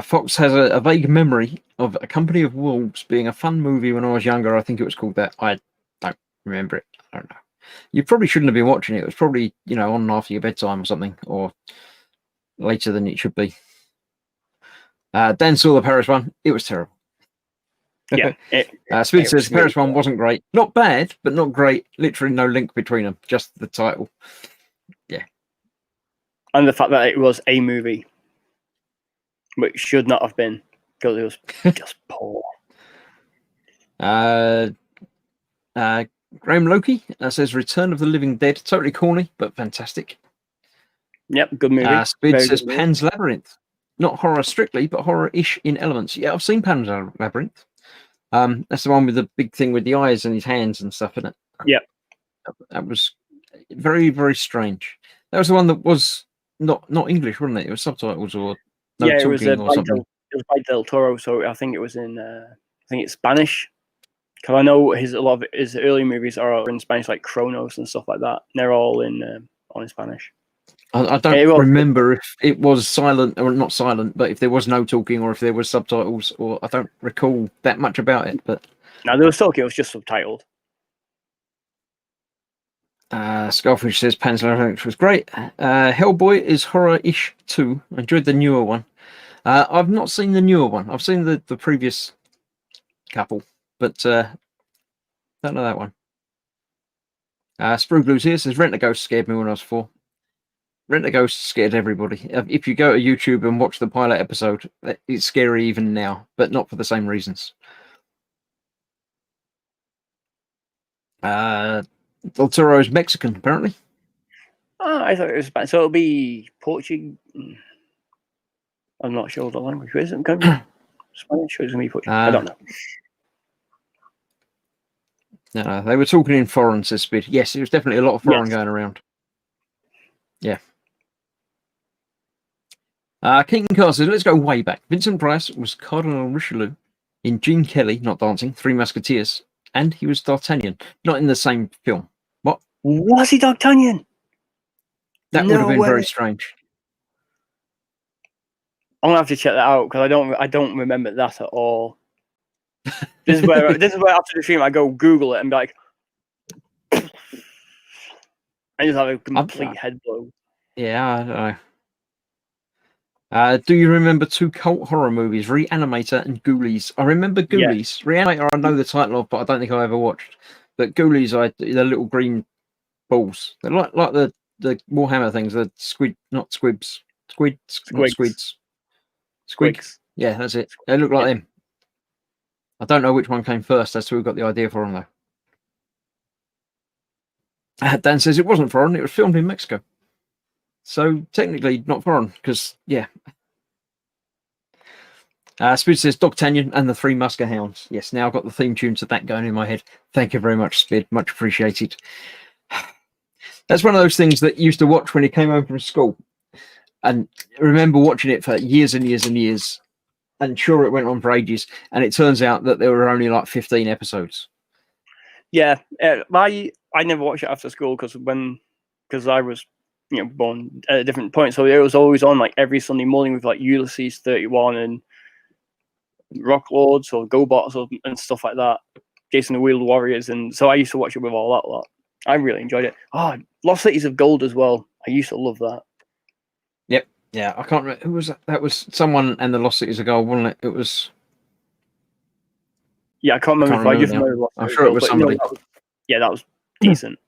Fox has a vague memory of A Company of Wolves being a fun movie when I was younger. I think it was called that. I don't remember it. I don't know. You probably shouldn't have been watching it. It was probably, on after your bedtime or something, or later than it should be. Dan saw the Paris one. It was terrible. Yeah. Speed says the Paris one wasn't great. Not bad, but not great. Literally no link between them. Just the title. Yeah. And the fact that it was a movie. Which should not have been, because it was just poor. Graham Loki says Return of the Living Dead. Totally corny, but fantastic. Yep, good movie. Speed says Pan's Labyrinth. Not horror strictly, but horror-ish in elements. Yeah, I've seen Pan's Labyrinth. That's the one with the big thing with the eyes and his hands and stuff in it. Yep. That was very, very strange. That was the one that was not English, wasn't it? It was subtitles or... it was by Del Toro, so I think it was in it's Spanish. Because I know a lot of his early movies are in Spanish, like Kronos and stuff like that. They're all in Spanish. I don't remember if it was silent or not silent, but if there was no talking or if there was subtitles, or I don't recall that much about it. But no, there was talking. It was just subtitled. Skullfish says Panzer Labyrinth was great. Hellboy is horror-ish too. I enjoyed the newer one. I've not seen the newer one. I've seen the previous couple, but don't know that one. Sprue Blues here says Rent a Ghost scared me when I was 4. Rent a Ghost scared everybody. If you go to YouTube and watch the pilot episode, it's scary even now, but not for the same reasons. Del Toro's Mexican, apparently. Oh, I thought it was Spanish. So it'll be Portuguese. I'm not sure the language is. It going to be Spanish or is it going to be Portuguese? I don't know. No, they were talking in foreign, says Speed. Yes, there was definitely a lot of foreign going around. Yeah. Keaton Carr says, let's go way back. Vincent Price was Cardinal Richelieu in Gene Kelly, not dancing, Three Musketeers, and he was D'Artagnan, not in the same film. What? Was he D'Artagnan? That would No have been way. very strange. I'm gonna have to check that out because I don't remember that at all. This is where after the stream I go Google it and be like, I just have a complete head blow. Yeah, I don't know. Do you remember two cult horror movies, Reanimator and Ghoulies? I remember Ghoulies. Yeah. Reanimator I know the title of, but I don't think I ever watched. But Ghoulies, the little green balls. They're like the Warhammer things, the squid, not squibs. Squids, not squids. Squigs. Yeah, that's it. They look like them. I don't know which one came first. That's who we got the idea for them, though. Dan says it wasn't foreign. It was filmed in Mexico. So technically not foreign, because, yeah. Spid says D'Artagnan and the Three Muskehounds. Yes, now I've got the theme tune to that going in my head. Thank you very much, Spid. Much appreciated. That's one of those things that you used to watch when you came home from school. And remember watching it for years and years and years. And sure, it went on for ages. And it turns out that there were only like 15 episodes. Yeah, I never watched it after school because I was born at a different point. So it was always on like every Sunday morning with like Ulysses 31 and Rock Lords or GoBots and stuff like that. Jason the Wheeled Warriors. And so I used to watch it with all that lot. I really enjoyed it. Oh, Lost Cities of Gold as well. I used to love that. Yep. Yeah, I can't remember. Who was that? That was someone and the Lost Cities of Gold, wasn't it? It was... Yeah, I can't remember. I just remember I'm sure it was somebody. That was decent.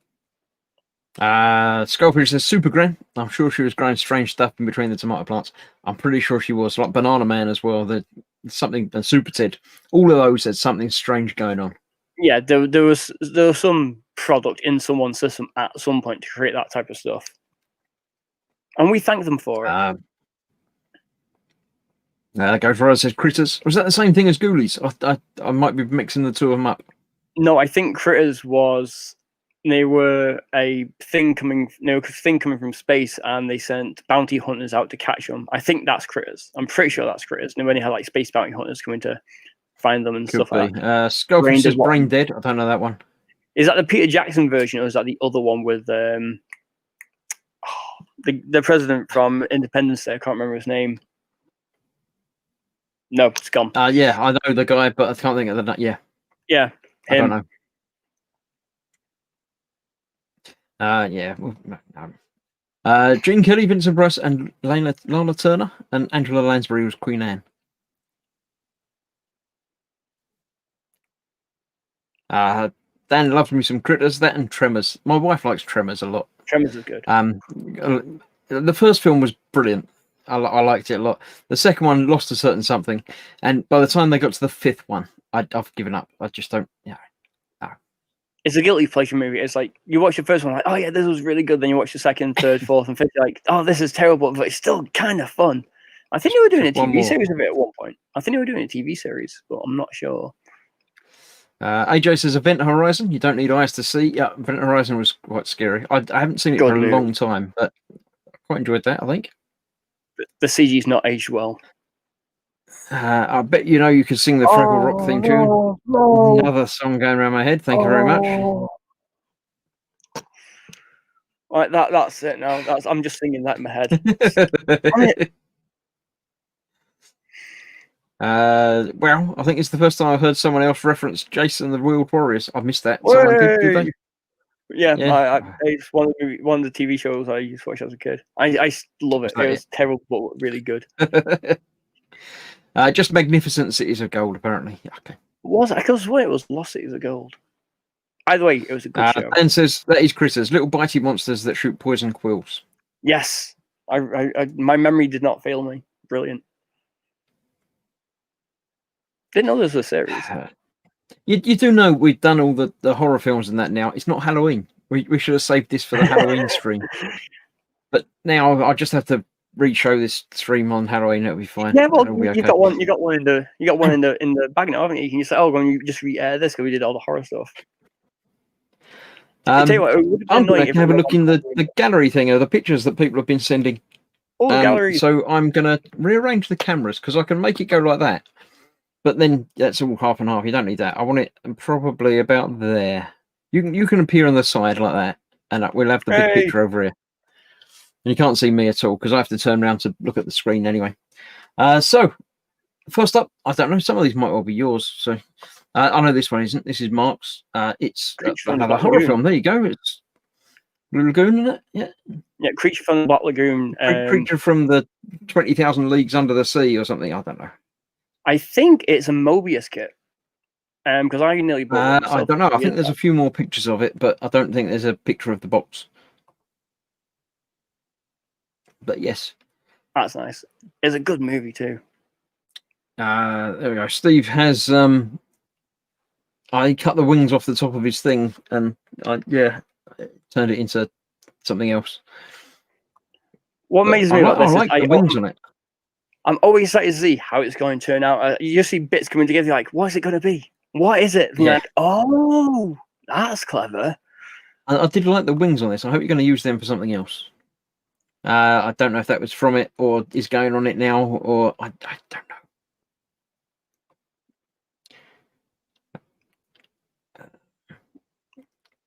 Skullfish says Super Gran. I'm sure she was growing strange stuff in between the tomato plants. I'm pretty sure she was. Like Banana Man as well. Something, and Super Ted. All of those had something strange going on. Yeah, there was some product in someone's system at some point to create that type of stuff. And we thank them for it. Go for us, says Critters. Was that the same thing as Ghoulies? I might be mixing the two of them up. No, I think Critters was... They were a thing coming from space, and they sent bounty hunters out to catch them. I think that's Critters. I'm pretty sure that's Critters. And when they had like space bounty hunters coming to find them and stuff like that. Skullfish says Brain Dead. I don't know that one. Is that the Peter Jackson version, or is that the other one with the president from Independence Day? I can't remember his name. No, it's gone. Yeah, I know the guy, but I can't think of the... Yeah. Yeah, him. I don't know. Yeah. Gene Kelly, Vincent Price, and Lana Turner, and Angela Lansbury was Queen Anne. Dan loves me some Critters, that and Tremors. My wife likes Tremors a lot. Tremors is good. The first film was brilliant. I liked it a lot. The second one lost a certain something, and by the time they got to the fifth one, I've given up. I just don't. Yeah. No. It's a guilty pleasure movie. It's like you watch the first one, like, oh yeah, this was really good. Then you watch the second, third, fourth, and fifth, you're like, oh, this is terrible, but it's still kind of fun. I think they were doing a TV series of it at one point. I think they were doing a TV series, but I'm not sure. AJ says Event Horizon. You don't need eyes to see. Yeah, Event Horizon was quite scary. I haven't seen it for a long time, but I quite enjoyed that, I think. The CG's not aged well. I bet you can sing the Fraggle Rock theme tune. No. Another song going around my head. Thank you very much. Right, that's it now. I'm just singing that in my head. Well, I think it's the first time I've heard someone else reference Jason the Wheeled Warriors. I've missed that. Someone did they? Yeah. It's one of the TV shows I used to watch as a kid. I love it. It was terrible, but really good. Just Magnificent Cities of Gold, apparently. Okay. Was it? I could swear it was Lost Cities of Gold. Either way, it was a good show. And says that is Critters, little bitey monsters that shoot poison quills. Yes, my memory did not fail me. Brilliant. Didn't know there was a series. You do know we've done all the horror films and that now. It's not Halloween. We should have saved this for the Halloween stream. But now I just have to re-show this stream on Halloween. It'll be fine. Yeah, well, you got one in the bag now, haven't you? You can just say, "Oh, go and just re-air this," because we did all the horror stuff. I'm going to have a look in the gallery thing of the pictures that people have been sending. All the galleries. So I'm going to rearrange the cameras because I can make it go like that. but then that's all half and half. You don't need that. I want it probably about there. You can appear on the side like that, and we'll have the big Hey. picture over here. And you can't see me at all because I have to turn around to look at the screen anyway. So first up, I don't know. Some of these might well be yours. So I know this one isn't. This is Mark's. It's Creature from the another Black horror Lagoon. film. There you go. It's Blue Lagoon, isn't it? Yeah. Yeah, Creature from the Black Lagoon. Creature from the 20,000 Leagues Under the Sea or something. I don't know. I think it's a Mobius kit. Because I nearly bought one. I don't know. I think there's a few more pictures of it, but I don't think there's a picture of the box. But yes. That's nice. It's a good movie too. There we go. Steve has I cut the wings off the top of his thing and turned it into something else. What amazes me about this I like the wings on it. I'm always excited to see how it's going to turn out. You just see bits coming together, you're like, what is it going to be? What is it? And you're like, oh, that's clever. I did like the wings on this. I hope you're going to use them for something else. I don't know if that was from it or is going on it now, or I don't know.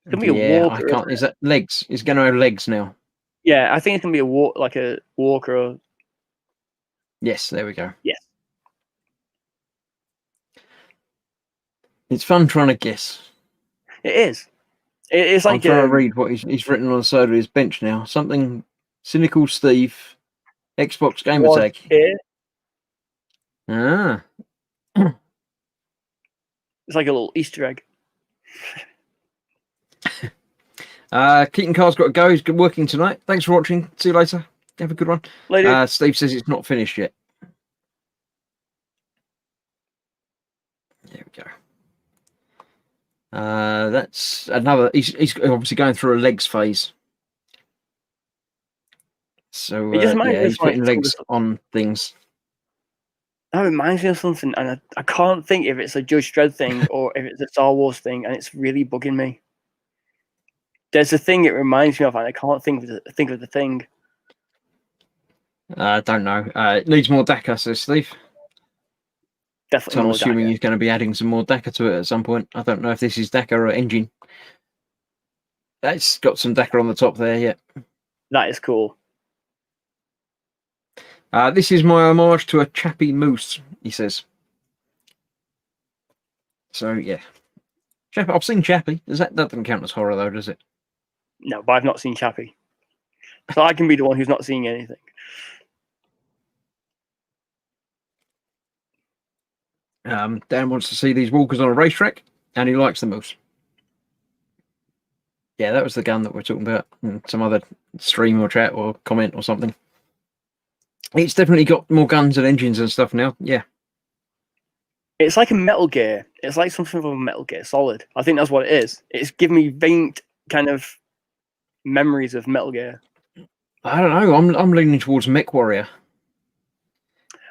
It's gonna be a walker. I can't. Is that legs? It's going to have legs now. Yeah, I think it's gonna be like a walker. Or... Yes, there we go. Yes. It's fun trying to guess. It is. It's like I'm trying to read what he's written on the side of his bench now. Something cynical Steve, Xbox gamer tag. Ah. It's like a little Easter egg. Keaton Carr's got to go. He's working tonight. Thanks for watching. See you later. Have a good one. Later. Steve says it's not finished yet. There we go. That's another. He's obviously going through a legs phase. So he's putting legs on things. That reminds me of something, and I can't think if it's a Judge Dredd thing or if it's a Star Wars thing, and it's really bugging me. There's a thing it reminds me of, and I can't think of the thing. I don't know. It needs more DACA, says Steve. Definitely. So I'm more assuming DACA. he's going to be adding some more DACA to it at some point. I don't know if this is DACA or engine. It's got some DACA on the top there, yeah. That is cool. This is my homage to a Chappie moose, he says. So yeah, I've seen Chappie. That doesn't count as horror though, does it? No, but I've not seen Chappie, so I can be the one who's not seeing anything. Dan wants to see these walkers on a racetrack, and he likes the moose. Yeah, that was the gun that we're talking about in some other stream or chat or comment or something. It's definitely got more guns and engines and stuff now. Yeah. It's like a Metal Gear. It's like something from a Metal Gear Solid. I think that's what it is. It's giving me faint kind of memories of Metal Gear. I don't know. I'm leaning towards Mech Warrior.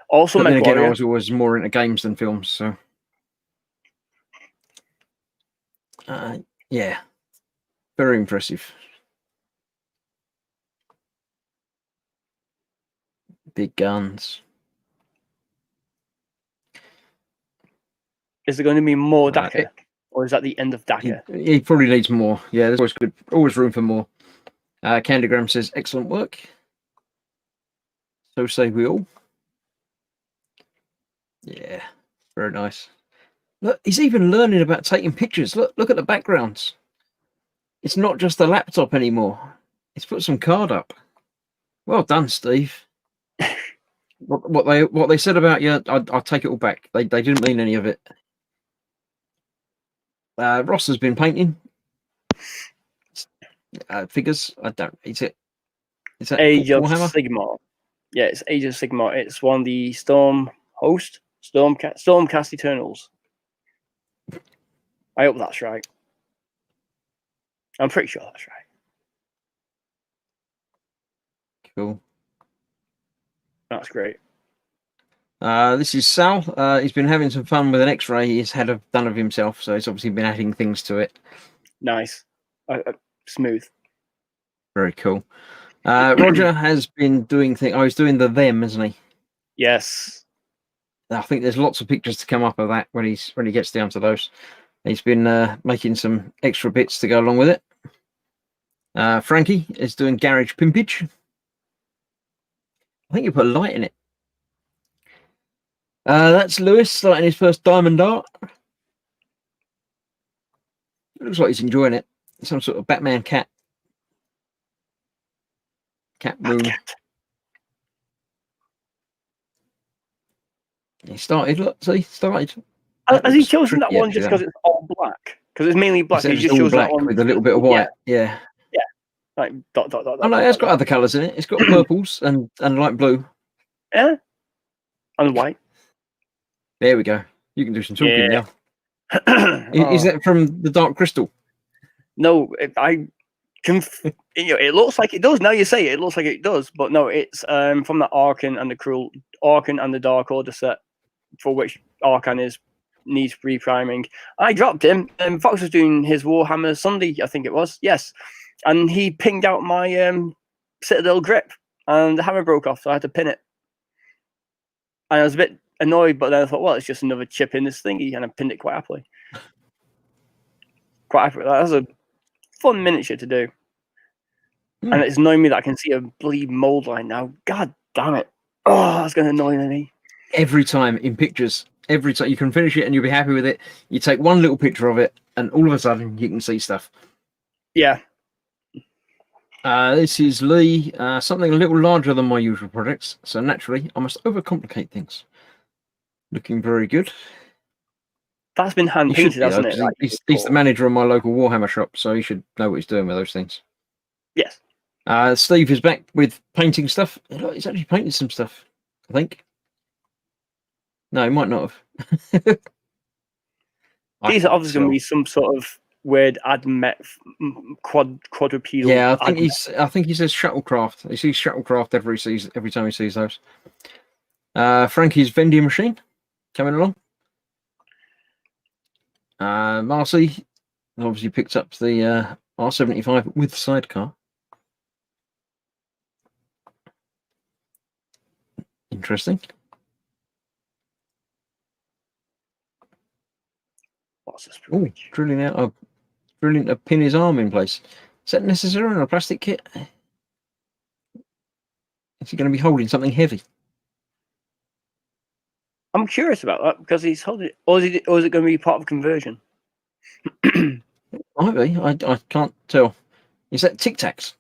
Also, but Mech then again, Warrior. I was always more into games than films. So, yeah, very impressive. Big guns. Is there going to be more DACA? Or is that the end of DACA? He probably needs more. Yeah, there's always room for more. Candygram says, excellent work. So say we all. Yeah, very nice. Look, he's even learning about taking pictures. Look at the backgrounds. It's not just a laptop anymore. He's put some card up. Well done, Steve. What they said about you, I'll take it all back. They didn't mean any of it. Ross has been painting figures. I don't. Is that Age of Warhammer? Sigmar? Yeah, it's Age of Sigmar. It's one of the Stormcast Eternals. I hope that's right. I'm pretty sure that's right. Cool. That's great. This is Sal. He's been having some fun with an X-ray he's done of himself, so he's obviously been adding things to it. Nice. Smooth. Very cool. Roger has been doing things. Oh, he's doing the them, isn't he? Yes. I think there's lots of pictures to come up of that when he gets down to those. He's been making some extra bits to go along with it. Frankie is doing garage pimpage. I think you put a light in it. That's Lewis starting his first diamond art. It looks like he's enjoying it. Some sort of Batman cat. Cat room. He started, look, see, started. Has he chosen that one just because it's all black? Because it's mainly black. He's just chosen black that one with a little bit of white. Yeah. Like dot. Oh no, it's got other colours in it. It's got purples and light blue. Yeah. And white. There we go. You can do some talking now. Is that from the Dark Crystal? No, it looks like it does. Now you say it looks like it does, but no, it's from the Arkan and the Dark Order set, for which Arkan needs repriming. I dropped him, and Fox was doing his Warhammer Sunday, I think it was. Yes, and he pinged out my Citadel grip, and the hammer broke off, so I had to pin it. And I was a bit annoyed, but then I thought, well, it's just another chip in this thingy, and I pinned it quite happily. That was a fun miniature to do. And it's annoying me that I can see a bloody mold line now. God damn it. Oh, that's going to annoy me. Every time in pictures, every time you can finish it and you'll be happy with it, you take one little picture of it and all of a sudden you can see stuff. Yeah. This is Lee, something a little larger than my usual projects. So naturally, I must overcomplicate things. Looking very good. That's been hand painted, hasn't it? He's the manager of my local Warhammer shop, so he should know what he's doing with those things. Yes. Steve is back with painting stuff. He's actually painted some stuff, I think. No, he might not have. These are obviously going to be some sort of weird quadrupedal. Yeah, I think he says shuttlecraft. He sees shuttlecraft every time he sees those. Frankie's vending machine coming along. Marcy obviously picked up the R75 with sidecar. Interesting. Oh, drilling to pin his arm in place. Is that necessary in a plastic kit? Is he going to be holding something heavy? I'm curious about that because he's holding it, or is it going to be part of a conversion? Might be. I can't tell. Is that Tic Tacs?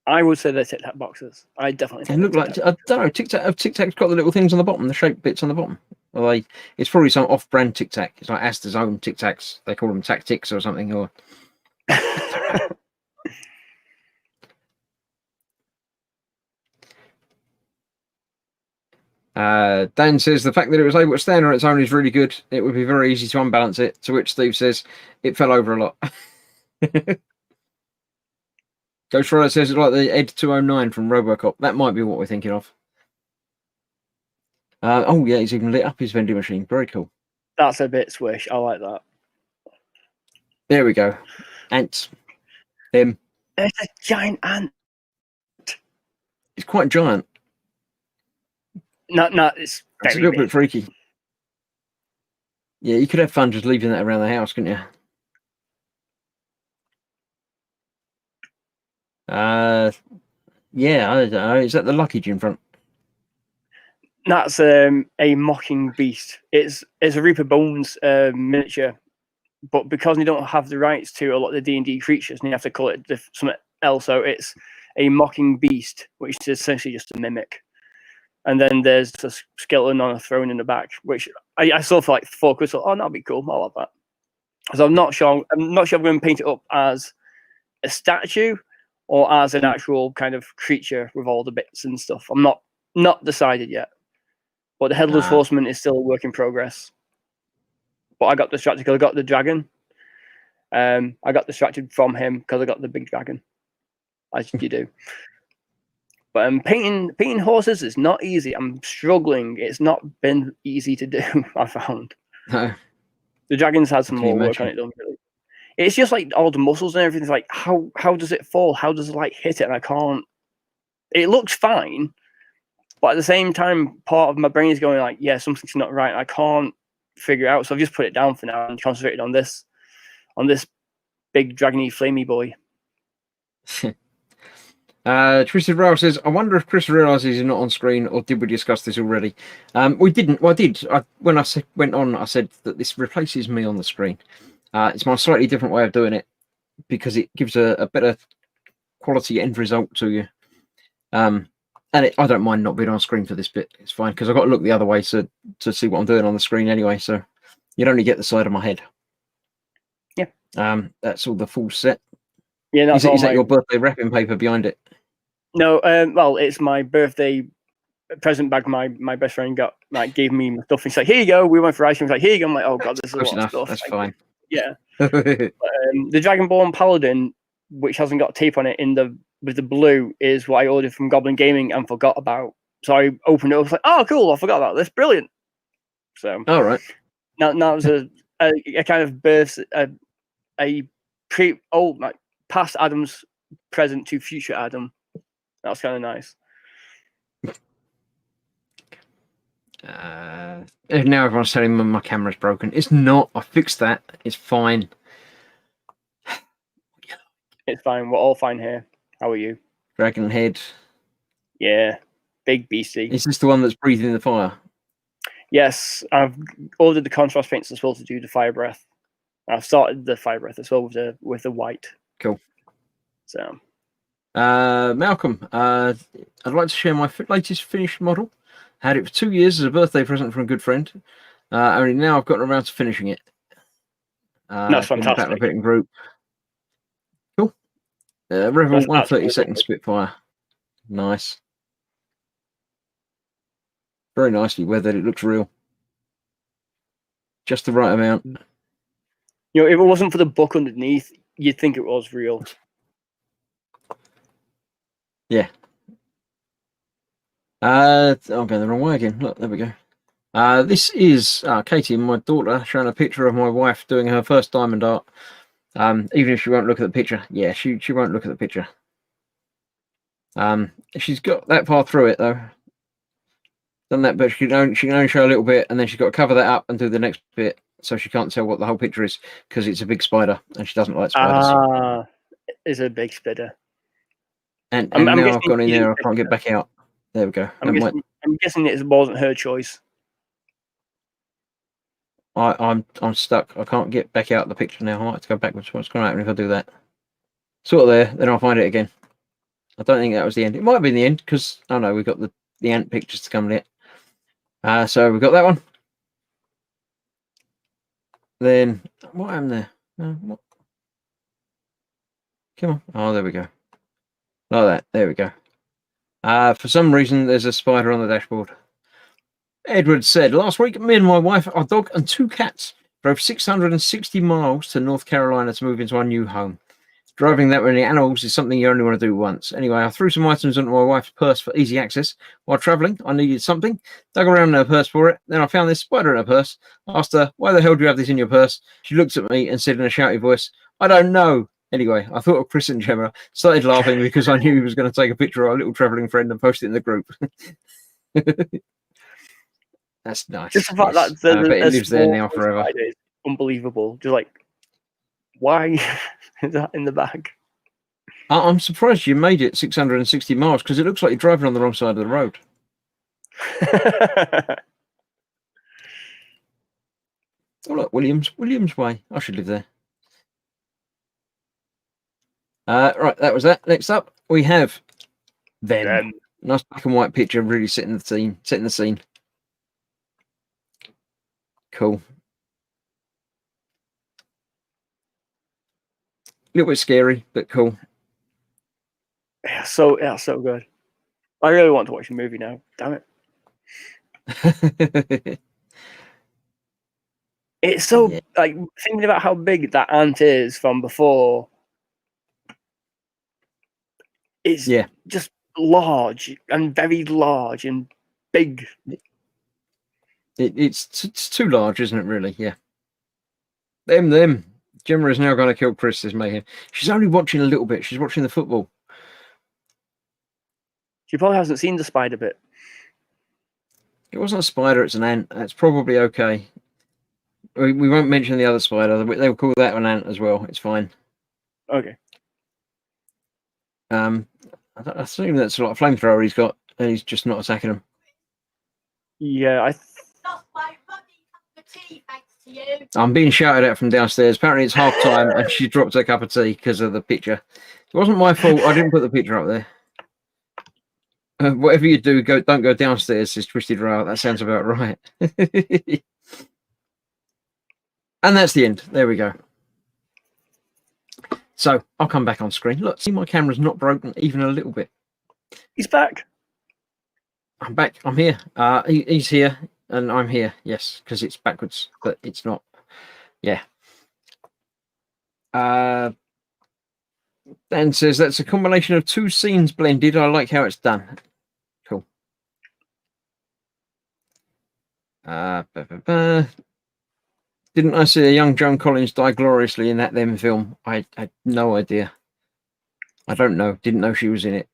I would say they're Tic Tac boxes. I definitely think they look like, I don't know, Tic Tac's got the little things on the bottom, the shaped bits on the bottom. Well, it's probably some off-brand Tic Tac. It's like Asda's own Tic Tacs. They call them Tactics or something. Or Dan says the fact that it was able to stand on its own is really good. It would be very easy to unbalance it. To which Steve says it fell over a lot. Ghost Rider says it's like the Ed 209 from RoboCop. That might be what we're thinking of. Oh yeah, he's even lit up his vending machine. Very cool. That's a bit swish. I like that. There we go. Ants. Him. It's a giant ant. It's quite giant. No, it's a little bit freaky. Yeah, you could have fun just leaving that around the house, couldn't you? Yeah, I don't know. Is that the luggage in front? That's a mocking beast. It's a Reaper Bones miniature, but because they don't have the rights to a lot of the D&D creatures, and you have to call it something else. So it's a mocking beast, which is essentially just a mimic. And then there's a skeleton on a throne in the back, which I saw for like 4 quid. So, oh, that'd be cool. I love that. So I'm not sure if I'm going to paint it up as a statue or as an actual kind of creature with all the bits and stuff. I'm not decided yet. But the Headless Horseman is still a work in progress. But I got distracted because I got the dragon. I got distracted from him because I got the big dragon, as you do. But painting horses is not easy. I'm struggling. It's not been easy to do, I found. No. The dragon's had some more work on it, don't really. It's just like all the muscles and everything. It's like, how does it fall? How does the light hit it? And I can't. It looks fine, but But at the same time, part of my brain is going like, yeah, something's not right. I can't figure it out. So I've just put it down for now and concentrated on this big dragony flamey boy. Twisted Rail says, I wonder if Chris realizes he's not on screen, or did we discuss this already? We didn't. Well, I did. When I went on, I said that this replaces me on the screen. It's my slightly different way of doing it because it gives a better quality end result to you. And I don't mind not being on screen for this bit. It's fine because I've got to look the other way to see what I'm doing on the screen anyway. So you'd only get the side of my head. Yeah. That's all the full set. Yeah, that's is that your birthday wrapping paper behind it? No, well, it's my birthday present bag. My best friend gave me my stuff. He's like, "Here you go." We went for ice cream. He's like, "Here you go." I'm like, "Oh god, this is a lot of stuff." That's fine. Yeah. The Dragonborn Paladin, which hasn't got tape on it with the blue, is what I ordered from Goblin Gaming and forgot about. So I opened it up. I was like, "Oh, cool! I forgot about this. Brilliant." So. All right. Now it was a kind of birth a past Adam's present to future Adam. That was kind of nice. Now everyone's telling me my camera's broken. It's not. I fixed that. It's fine. It's fine. We're all fine here. How are you? Dragon head. Yeah. Big beastie. Is this the one that's breathing the fire? Yes. I've ordered the contrast paints as well to do the fire breath. I've started the fire breath as well with the white. Cool. So. Malcolm, I'd like to share my latest finished model. Had it for 2 years as a birthday present from a good friend. Only now I've gotten around to finishing it. That's fantastic. Group. Cool. Revel 132nd Spitfire. Nice. Very nicely weathered. It looks real. Just the right amount. You know, if it wasn't for the book underneath, you'd think it was real. Yeah. I'm going the wrong way again. Look, there we go. This is Katie, my daughter, showing a picture of my wife doing her first diamond art. Even if she won't look at the picture. Yeah, she won't look at the picture. She's got that far through it though. Done that, but she can only show a little bit, and then she's got to cover that up and do the next bit, so she can't tell what the whole picture is because it's a big spider and she doesn't like spiders. It's a big spider. And now I've gone in there, I can't get back out. There we go. I'm guessing it wasn't her choice. I'm stuck. I can't get back out the picture now. I might have to go backwards. What's going to happen if I do that? Sort of there, then I'll find it again. I don't think that was the end. It might be the end because no, we've got the ant pictures to come yet. So we've got that one. Then what happened there? What? Come on. Oh, there we go. Like that. There we go. For some reason, there's a spider on the dashboard. Edward said, last week, me and my wife, our dog, and 2 cats drove 660 miles to North Carolina to move into our new home. Driving that many animals is something you only want to do once. Anyway, I threw some items into my wife's purse for easy access. While traveling, I needed something. Dug around in her purse for it. Then I found this spider in her purse. Asked her, why the hell do you have this in your purse? She looked at me and said in a shouty voice, I don't know. Anyway, I thought of Chris and Gemma. Started laughing because I knew he was going to take a picture of our little traveling friend and post it in the group. That's nice. Just the fact that it lives there now forever. Is unbelievable. Just like, why is that in the bag? I'm surprised you made it 660 miles because it looks like you're driving on the wrong side of the road. Oh, look, Williams Way. I should live there. Right, that was that. Next up, we have Them. Nice black and white picture, really setting the scene. Cool. A little bit scary, but cool. Yeah, so good. I really want to watch the movie now. Damn it. It's so like thinking about how big that ant is from before. It's just large and very large and big. It's too large, isn't it? Really? Yeah. Them. Gemma is now going to kill Chris. This mayhem. She's only watching a little bit. She's watching the football. She probably hasn't seen the spider bit. It wasn't a spider, it's an ant. That's probably okay. We won't mention the other spider. They'll call that an ant as well. It's fine. Okay. I assume that's a lot of flamethrower he's got, and he's just not attacking them. Yeah, I'm being shouted at from downstairs. Apparently it's half time and she dropped her cup of tea because of the picture. It wasn't my fault. I didn't put the picture up there. Whatever you do, don't go downstairs, says Twisted Rail. That sounds about right. And that's the end. There we go. So I'll come back on screen. Look, see, my camera's not broken even a little bit. he's back. I'm back. I'm here. He's here and I'm here. Yes, because it's backwards, but it's not. Yeah. Dan says that's a combination of two scenes blended. I like how it's done. Cool. Didn't I see a young Joan Collins die gloriously in that Them film? I had no idea. I don't know. Didn't know she was in it.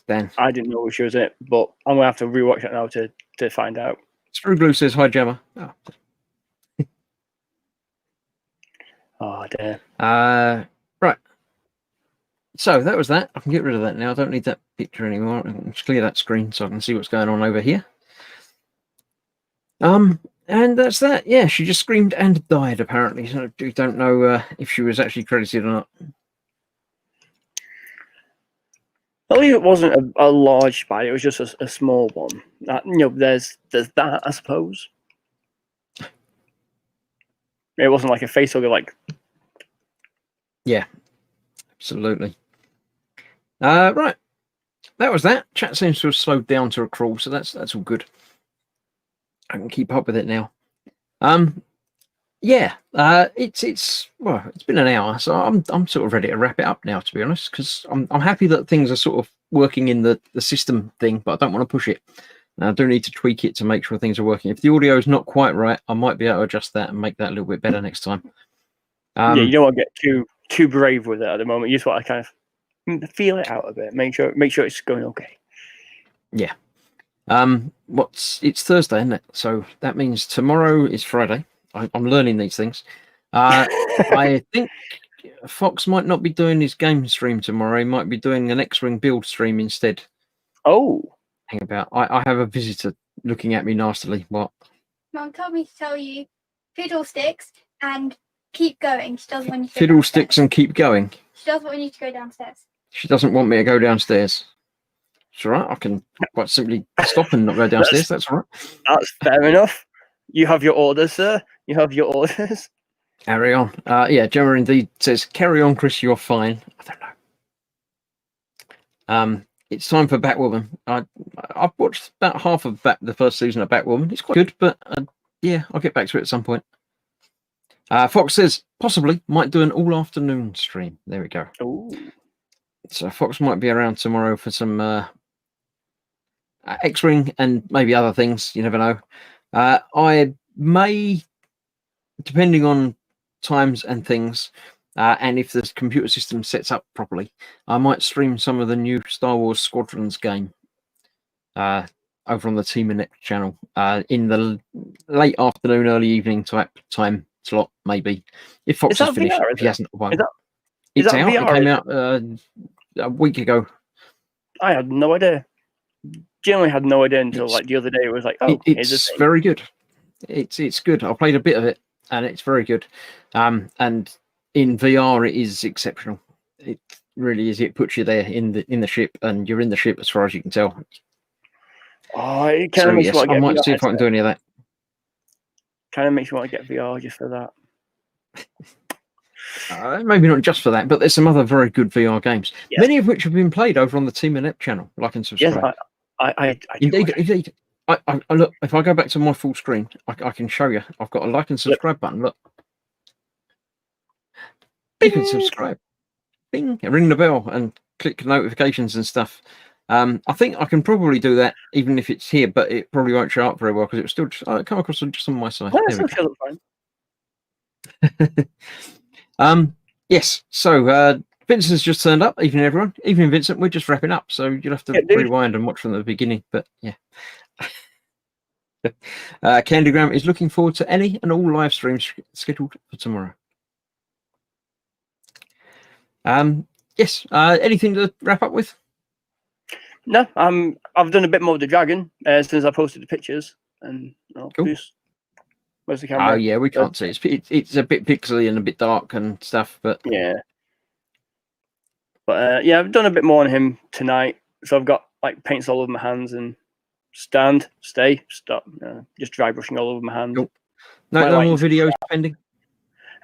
Dan. I didn't know she was in it, but I'm gonna have to rewatch it now to find out. Screw Glue says hi, Gemma. Oh. Oh dear. Right. So that was that. I can get rid of that now. I don't need that picture anymore. I can just clear that screen so I can see what's going on over here. And that's that. Yeah, she just screamed and died, apparently. So we don't know if she was actually credited or not. I believe it wasn't a large spider, it was just a small one. There's that, I suppose. It wasn't like a face hugger, like. Yeah, absolutely. Right. That was that. Chat seems to have slowed down to a crawl, so that's all good. I can keep up with it now. Yeah, it's been an hour, so I'm sort of ready to wrap it up now, to be honest, because I'm happy that things are sort of working in the system thing, but I don't want to push it. I do need to tweak it to make sure things are working. If the audio is not quite right, I might be able to adjust that and make that a little bit better next time. Yeah, you don't want to get too brave with it at the moment. You just want to kind of feel it out a bit. Make sure it's going okay. Yeah. It's Thursday, isn't it? So that means tomorrow is Friday. I'm learning these things. I think Fox might not be doing his game stream tomorrow. He might be doing an X-Wing build stream instead. Oh. Hang about. I have a visitor looking at me nastily. What? Mum told me to tell you fiddlesticks and keep going. She doesn't want you to Fiddlesticks and keep going. She doesn't want you to go downstairs. She doesn't want me to go downstairs. It's all right. I can quite simply stop and not go downstairs. That's all right. That's fair enough. You have your orders, sir. You have your orders. Carry on. Yeah, Gemma indeed says, carry on, Chris, you're fine. I don't know. It's time for Batwoman. I've watched about half of the first season of Batwoman. It's quite good, but yeah, I'll get back to it at some point. Fox says, possibly, might do an all-afternoon stream. There we go. Ooh. So Fox might be around tomorrow for some X-Wing and maybe other things. You never know. I may, depending on times and things, and if the computer system sets up properly, I might stream some of the new Star Wars Squadrons game over on the Team Net channel in the late afternoon, early evening type time slot, maybe. If Fox has finished, VR, if he hasn't. Is It's that out. VR? It came out a week ago. I had no idea. Generally had no idea until like the other day. It was like, oh, it's very good. It's good. I played a bit of it, and it's very good. And in VR, it is exceptional. It really is. It puts you there in the ship, and you're in the ship as far as you can tell. Oh, it kind of makes you want to I get might VR see if I can do any of that. Kind of makes you want to get VR just for that. Maybe not just for that, but there's some other very good VR games, yes. Many of which have been played over on the Team Net channel. Like and subscribe. Yes, I Indeed. I look. If I go back to my full screen, I can show you. I've got a like and subscribe button. Look, you can subscribe. Bing, ring the bell and click notifications and stuff. I think I can probably do that even if it's here, but it probably won't show up very well because it will still come across just on my side. Fine. Yes. So Vincent's just turned up. Evening, everyone. Evening, Vincent. We're just wrapping up, so you'll have to rewind and watch from the beginning. But yeah. Candygram is looking forward to any and all live streams scheduled for tomorrow. Yes. Anything to wrap up with? No, I've done a bit more of the dragon since I posted the pictures, and Cool. where's the camera? Oh yeah, we can't see. It's a bit pixely and a bit dark and stuff, but Yeah. But yeah, I've done a bit more on him tonight. So I've got like paints all over my hands and stand, stay, stop. Just dry brushing all over my hands. Cool. No more videos pending.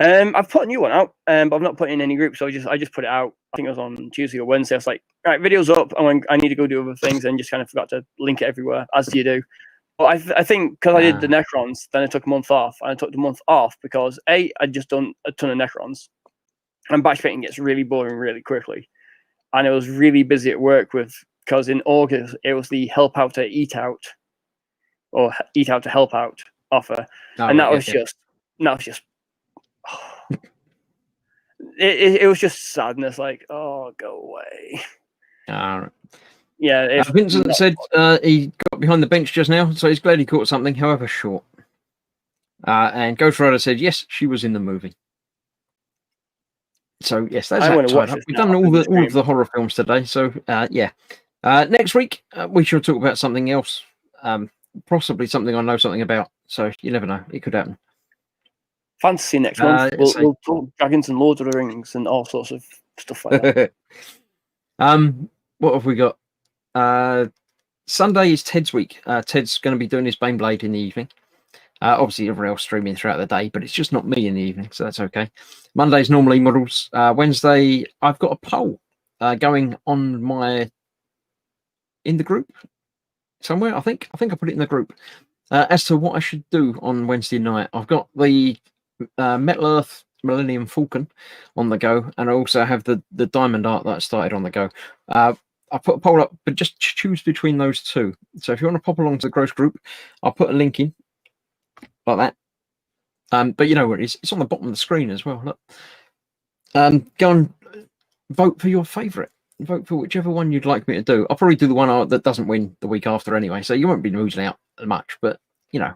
I've put a new one out, but I've not put in any groups. So I just put it out. I think it was on Tuesday or Wednesday. I was like, right, video's up. I need to go do other things, and just kind of forgot to link it everywhere, as you do. But I think because I did the Necrons, then I took a month off, and I took the month off because I'd just done a ton of Necrons, and batch painting gets really boring really quickly, and I was really busy at work because in August it was the help out to eat out, or eat out to help out offer, and that was just it was just sadness. Like, oh, go away. Yeah. Vincent said he got behind the bench just now, so he's glad he caught something, however short. And Ghost Rider said yes, she was in the movie. So yes, that's that tied up. We've done all of the horror films today. So yeah, next week we shall talk about something else, possibly something I know something about. So you never know, it could happen. Fantasy next month. We'll talk dragons and Lord of the Rings and all sorts of stuff like that. What have we got? Sunday is Ted's week. Ted's going to be doing his Baneblade in the evening. Obviously, everyone else streaming throughout the day, but it's just not me in the evening, so that's okay. Monday's normally models. Wednesday, I've got a poll going on in the group somewhere. I think I put it in the group as to what I should do on Wednesday night. I've got the Metal Earth Millennium Falcon on the go, and I also have the Diamond Art that I started on the go. I put a poll up, but just choose between those two. So if you want to pop along to the Gross group, I'll put a link in like that. But you know what it is? It's on the bottom of the screen as well. Look. Go and vote for your favourite. Vote for whichever one you'd like me to do. I'll probably do the one that doesn't win the week after anyway, so you won't be losing out much. But you know,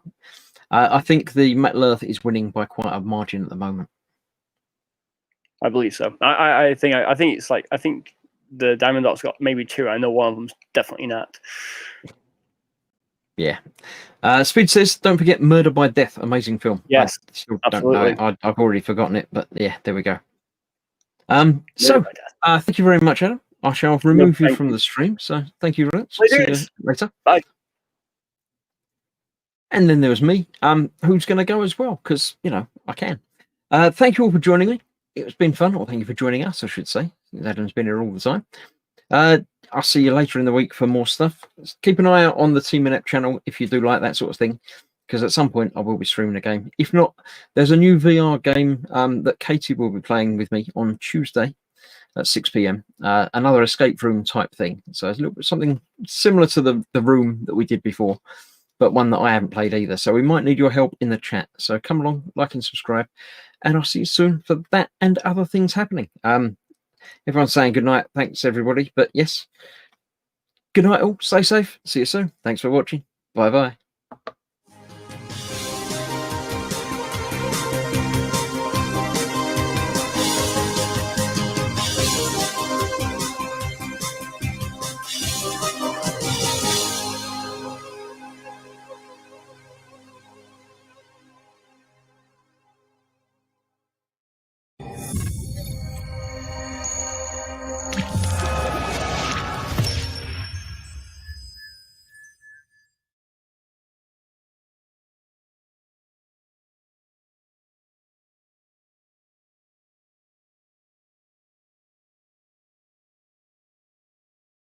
I think the Metal Earth is winning by quite a margin at the moment. I believe so. I think it's like I think the Diamond Art's got maybe two. I know one of them's definitely not. Yeah. Speed says, don't forget Murder by Death. Amazing film. Yes, I still absolutely. don't know. I've already forgotten it, but yeah, there we go. So thank you very much, Adam. I shall remove you from the stream. So thank you very much. See you later. Bye. And then there was me, who's going to go as well, because, you know, I can. Thank you all for joining me. It's been fun. Or thank you for joining us, I should say. Adam's been here all the time. I'll see you later in the week for more stuff. Keep an eye out on the Team Inept channel if you do like that sort of thing, because at some point I will be streaming a game. If not, there's a new VR game that Katie will be playing with me on Tuesday at 6 p.m. Another escape room type thing. So it's a little bit something similar to the room that we did before, but one that I haven't played either. So we might need your help in the chat. So come along, like and subscribe, and I'll see you soon for that and other things happening. Everyone's saying good night. Thanks, everybody. But yes, good night all. Stay safe. See you soon. Thanks for watching. Bye-bye.